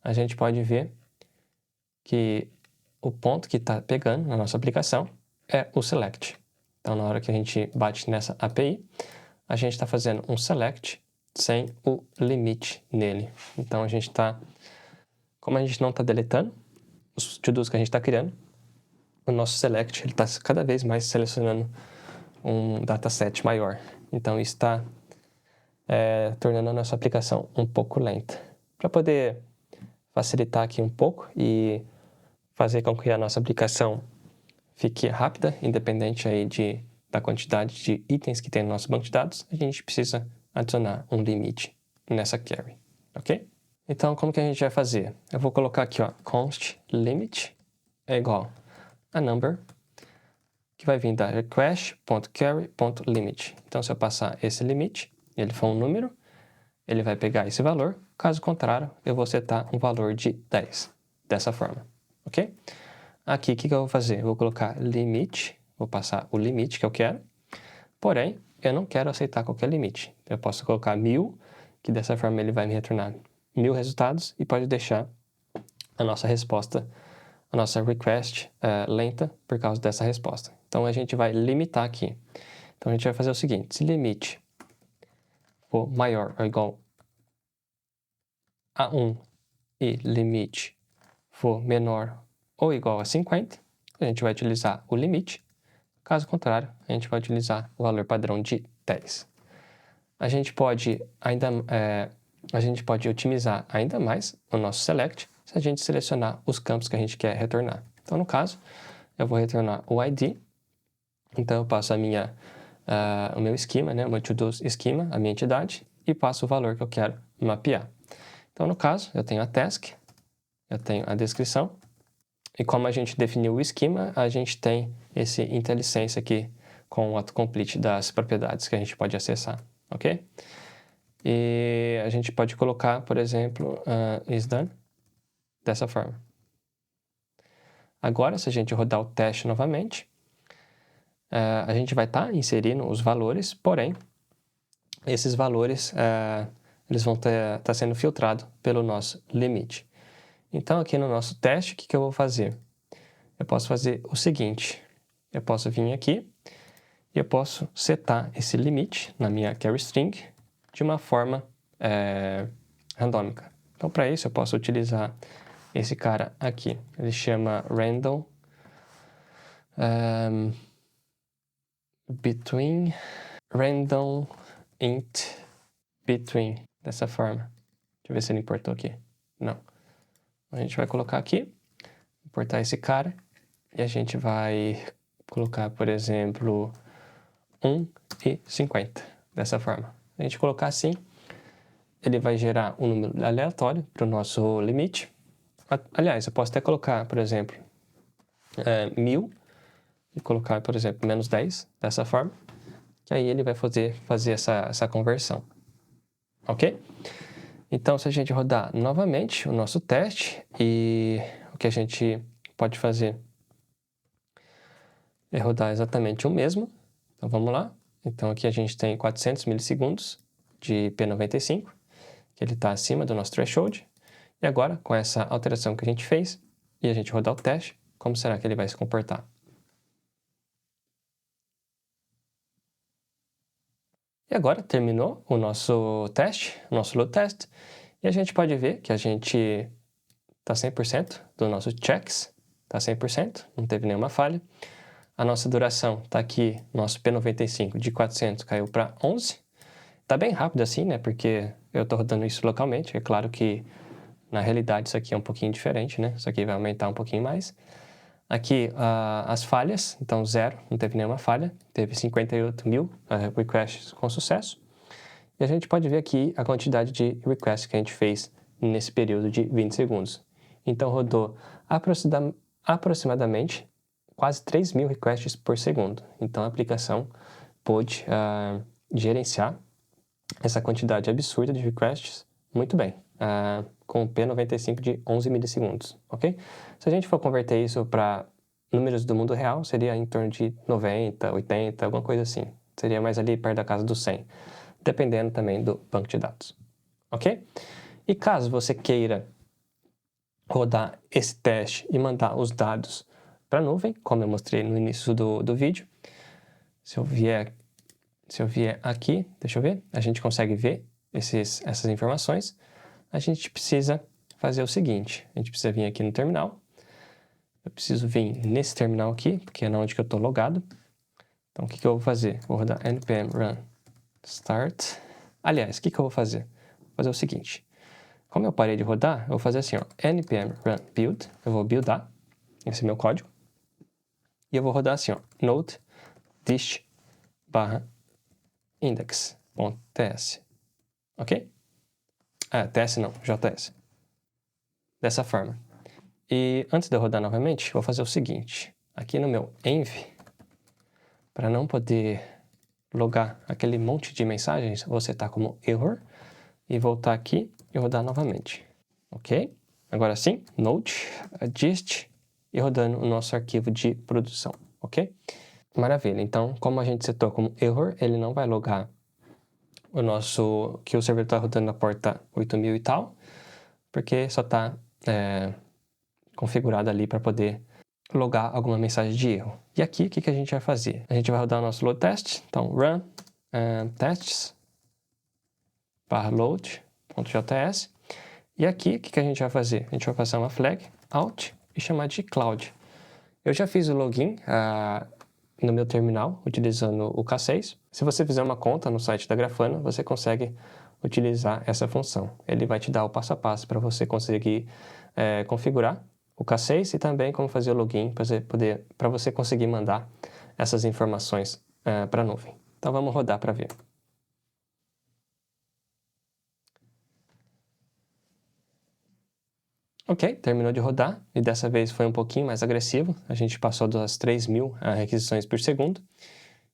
a gente pode ver que o ponto que está pegando na nossa aplicação é o select. Então, na hora que a gente bate nessa API, a gente está fazendo um select sem o limite nele. Então, como a gente não está deletando os to-dos que a gente está criando, o nosso select está cada vez mais selecionando um dataset maior. Então, isso está tornando a nossa aplicação um pouco lenta. Para poder facilitar aqui um pouco e fazer com que a nossa aplicação fique rápida, independente aí da quantidade de itens que tem no nosso banco de dados, a gente precisa adicionar um limite nessa query, ok? Então, como que a gente vai fazer? Eu vou colocar aqui, ó, const limit é igual a number, que vai vir da request.query.limit. Então, se eu passar esse limite, ele for um número, ele vai pegar esse valor. Caso contrário, eu vou setar um valor de 10, dessa forma, ok? Aqui, o que eu vou fazer? Eu vou colocar limite, vou passar o limite que eu quero, porém, eu não quero aceitar qualquer limite. Eu posso colocar 1000, que dessa forma ele vai me retornar 1000 resultados, e pode deixar a nossa resposta, a nossa request lenta por causa dessa resposta. Então, a gente vai limitar aqui. Então, a gente vai fazer o seguinte, se limite for maior ou igual a 1 e limite for menor ou igual a 50, a gente vai utilizar o limite. Caso contrário, a gente vai utilizar o valor padrão de 10. A gente pode otimizar ainda mais o nosso select se a gente selecionar os campos que a gente quer retornar. Então, no caso, eu vou retornar o ID. Então, eu passo o meu esquema, né, o meu to-do esquema, a minha entidade, e passo o valor que eu quero mapear. Então, no caso, eu tenho a task, eu tenho a descrição, e como a gente definiu o esquema, a gente tem esse IntelliSense aqui com o autocomplete das propriedades que a gente pode acessar, ok? E a gente pode colocar, por exemplo, is done, dessa forma. Agora, se a gente rodar o teste novamente, a gente vai estar inserindo os valores, porém, esses valores eles vão estar sendo filtrados pelo nosso limite. Então, aqui no nosso teste, o que eu vou fazer? Eu posso fazer o seguinte, eu posso vir aqui e eu posso setar esse limite na minha query string de uma forma randômica. Então, para isso, eu posso utilizar esse cara aqui. Ele chama random between, random int between, dessa forma. Deixa eu ver se ele importou aqui. Não. A gente vai colocar aqui, importar esse cara, e a gente vai colocar, por exemplo, 1 e 50, dessa forma. A gente colocar assim, ele vai gerar um número aleatório para o nosso limite. Aliás, eu posso até colocar, por exemplo, 1000 e colocar, por exemplo, menos 10, dessa forma, que aí ele vai fazer essa conversão, ok? Então, se a gente rodar novamente o nosso teste, e o que a gente pode fazer é rodar exatamente o mesmo. Então, vamos lá. Então, aqui a gente tem 400 milissegundos de P95, que ele está acima do nosso threshold. E agora, com essa alteração que a gente fez, e a gente rodar o teste, como será que ele vai se comportar? E agora, terminou o nosso teste, o nosso load test, e a gente pode ver que a gente está 100% do nosso checks, está 100%, não teve nenhuma falha. A nossa duração está aqui, nosso P95 de 400 caiu para 11. Está bem rápido assim, né? Porque eu estou rodando isso localmente. É claro que, na realidade, isso aqui é um pouquinho diferente, né? Isso aqui vai aumentar um pouquinho mais. Aqui, as falhas. Então, 0, não teve nenhuma falha. Teve 58 mil requests com sucesso. E a gente pode ver aqui a quantidade de requests que a gente fez nesse período de 20 segundos. Então, rodou aproximadamente quase 3 mil requests por segundo. Então, a aplicação pôde gerenciar essa quantidade absurda de requests muito bem, com P95 de 11 milissegundos, ok? Se a gente for converter isso para números do mundo real, seria em torno de 90, 80, alguma coisa assim. Seria mais ali perto da casa dos 100, dependendo também do banco de dados, ok? E caso você queira rodar esse teste e mandar os dados para a nuvem, como eu mostrei no início do vídeo, se eu vier Se eu vier aqui, deixa eu ver, a gente consegue ver essas informações. A gente precisa fazer o seguinte, a gente precisa vir aqui no terminal. Eu preciso vir nesse terminal aqui, porque é onde que eu estou logado. Então, o que eu vou fazer? Vou rodar npm run start. Aliás, o que eu vou fazer? Vou fazer o seguinte. Como eu parei de rodar, eu vou fazer assim, ó, npm run build. Eu vou buildar, esse é meu código. E eu vou rodar assim, ó, node dist barra index.ts. Ok? TS não, JS. Dessa forma. E antes de eu rodar novamente, vou fazer o seguinte. Aqui no meu env, para não poder logar aquele monte de mensagens, vou setar como error e voltar aqui e rodar novamente. Ok? Agora sim, node, dist e rodando o nosso arquivo de produção. Ok? Maravilha. Então, como a gente setou como error, ele não vai logar que o servidor está rodando na porta 8000 e tal, porque só está configurado ali para poder logar alguma mensagem de erro. E aqui, o que a gente vai fazer? A gente vai rodar o nosso load test, então run tests /load.js. E aqui, o que a gente vai fazer? A gente vai passar uma flag out e chamar de cloud. Eu já fiz o login no meu terminal, utilizando o K6. Se você fizer uma conta no site da Grafana, você consegue utilizar essa função. Ele vai te dar o passo a passo para você conseguir configurar o K6 e também como fazer o login para você conseguir mandar essas informações para a nuvem. Então vamos rodar para ver. Ok, terminou de rodar e dessa vez foi um pouquinho mais agressivo. A gente passou das 3.000 requisições por segundo.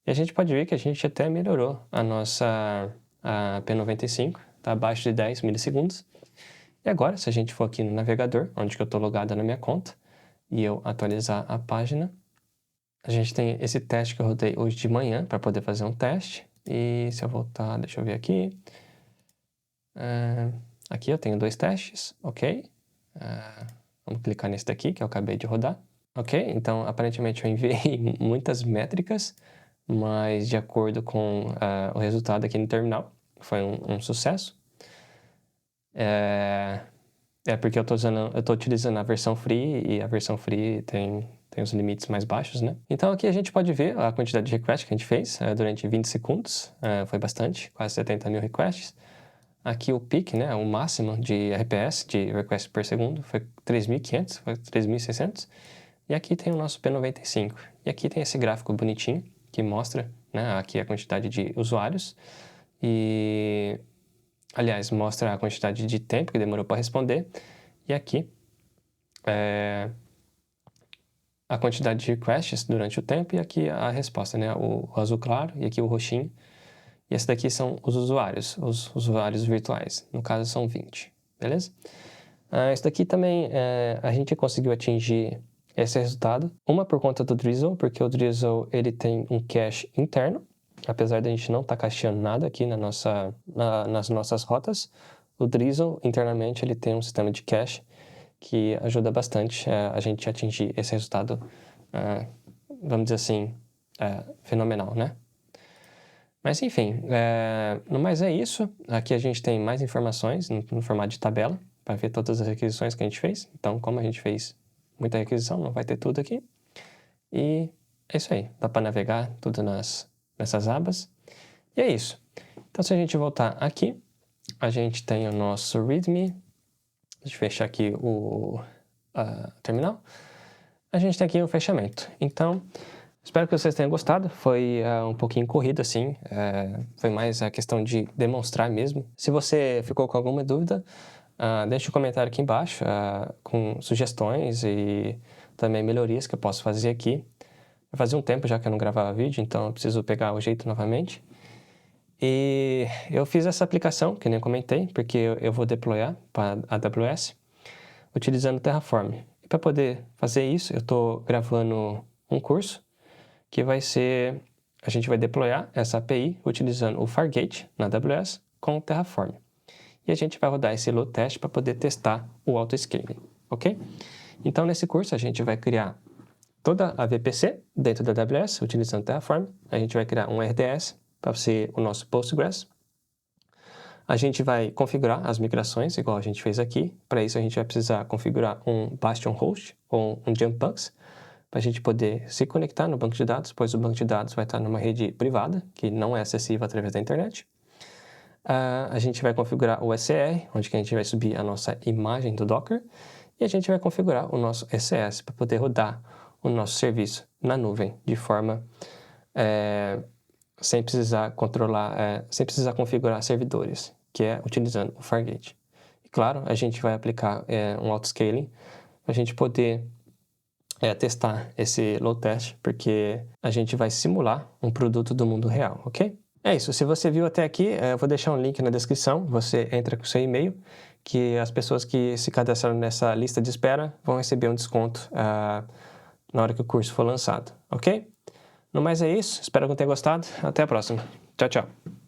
E a gente pode ver que a gente até melhorou a nossa P95, está abaixo de 10 milissegundos. E agora, se a gente for aqui no navegador, onde que eu estou logado na minha conta, e eu atualizar a página, a gente tem esse teste que eu rodei hoje de manhã para poder fazer um teste. E se eu voltar, deixa eu ver aqui. Aqui eu tenho 2 testes, ok. Vamos clicar nesse daqui, que eu acabei de rodar. Ok, então aparentemente eu enviei muitas métricas, mas de acordo com o resultado aqui no terminal, foi um sucesso. Porque eu estou utilizando a versão free e a versão free tem os limites mais baixos, né? Então aqui a gente pode ver a quantidade de requests que a gente fez durante 20 segundos, foi bastante, quase 70.000 requests. Aqui o peak, né, o máximo de RPS, de requests por segundo, foi 3.500, foi 3.600. E aqui tem o nosso P95. E aqui tem esse gráfico bonitinho, que mostra, né, aqui a quantidade de usuários. E, aliás, mostra a quantidade de tempo que demorou para responder. E aqui, a quantidade de requests durante o tempo. E aqui a resposta, né, o azul claro e aqui o roxinho. E esse daqui são os usuários virtuais. No caso, são 20, beleza? Esse daqui também, a gente conseguiu atingir esse resultado. Uma por conta do Drizzle, porque o Drizzle ele tem um cache interno. Apesar de a gente não estar cacheando nada aqui nas nossas rotas, o Drizzle, internamente, ele tem um sistema de cache que ajuda bastante a gente a atingir esse resultado, vamos dizer assim, fenomenal, né? Mas enfim, no mais é isso. Aqui a gente tem mais informações no formato de tabela para ver todas as requisições que a gente fez. Então, como a gente fez muita requisição, não vai ter tudo aqui. E é isso aí. Dá para navegar tudo nessas abas. E é isso. Então, se a gente voltar aqui, a gente tem o nosso README. Deixa eu fechar aqui o terminal. A gente tem aqui o fechamento. Então, espero que vocês tenham gostado. Foi um pouquinho corrido, assim. Foi mais a questão de demonstrar mesmo. Se você ficou com alguma dúvida, deixe um comentário aqui embaixo com sugestões e também melhorias que eu posso fazer aqui. Fazia um tempo já que eu não gravava vídeo, então eu preciso pegar o jeito novamente. E eu fiz essa aplicação, que nem eu comentei, porque eu vou deployar para a AWS utilizando o Terraform. E para poder fazer isso, eu estou gravando um curso que vai ser, a gente vai deployar essa API utilizando o Fargate na AWS com o Terraform. E a gente vai rodar esse load test para poder testar o auto-scaling, ok? Então, nesse curso, a gente vai criar toda a VPC dentro da AWS utilizando Terraform. A gente vai criar um RDS para ser o nosso Postgres. A gente vai configurar as migrações, igual a gente fez aqui. Para isso, a gente vai precisar configurar um Bastion Host ou um Nginx, para a gente poder se conectar no banco de dados, pois o banco de dados vai estar numa rede privada, que não é acessível através da internet. A gente vai configurar o SCR, onde que a gente vai subir a nossa imagem do Docker, e a gente vai configurar o nosso ECS para poder rodar o nosso serviço na nuvem de forma sem precisar sem precisar configurar servidores, que é utilizando o Fargate. E claro, a gente vai aplicar um autoscaling para a gente poder testar esse load test, porque a gente vai simular um produto do mundo real, ok? É isso, se você viu até aqui, eu vou deixar um link na descrição, você entra com seu e-mail, que as pessoas que se cadastraram nessa lista de espera vão receber um desconto na hora que o curso for lançado, ok? No mais é isso, espero que tenham gostado, até a próxima. Tchau, tchau.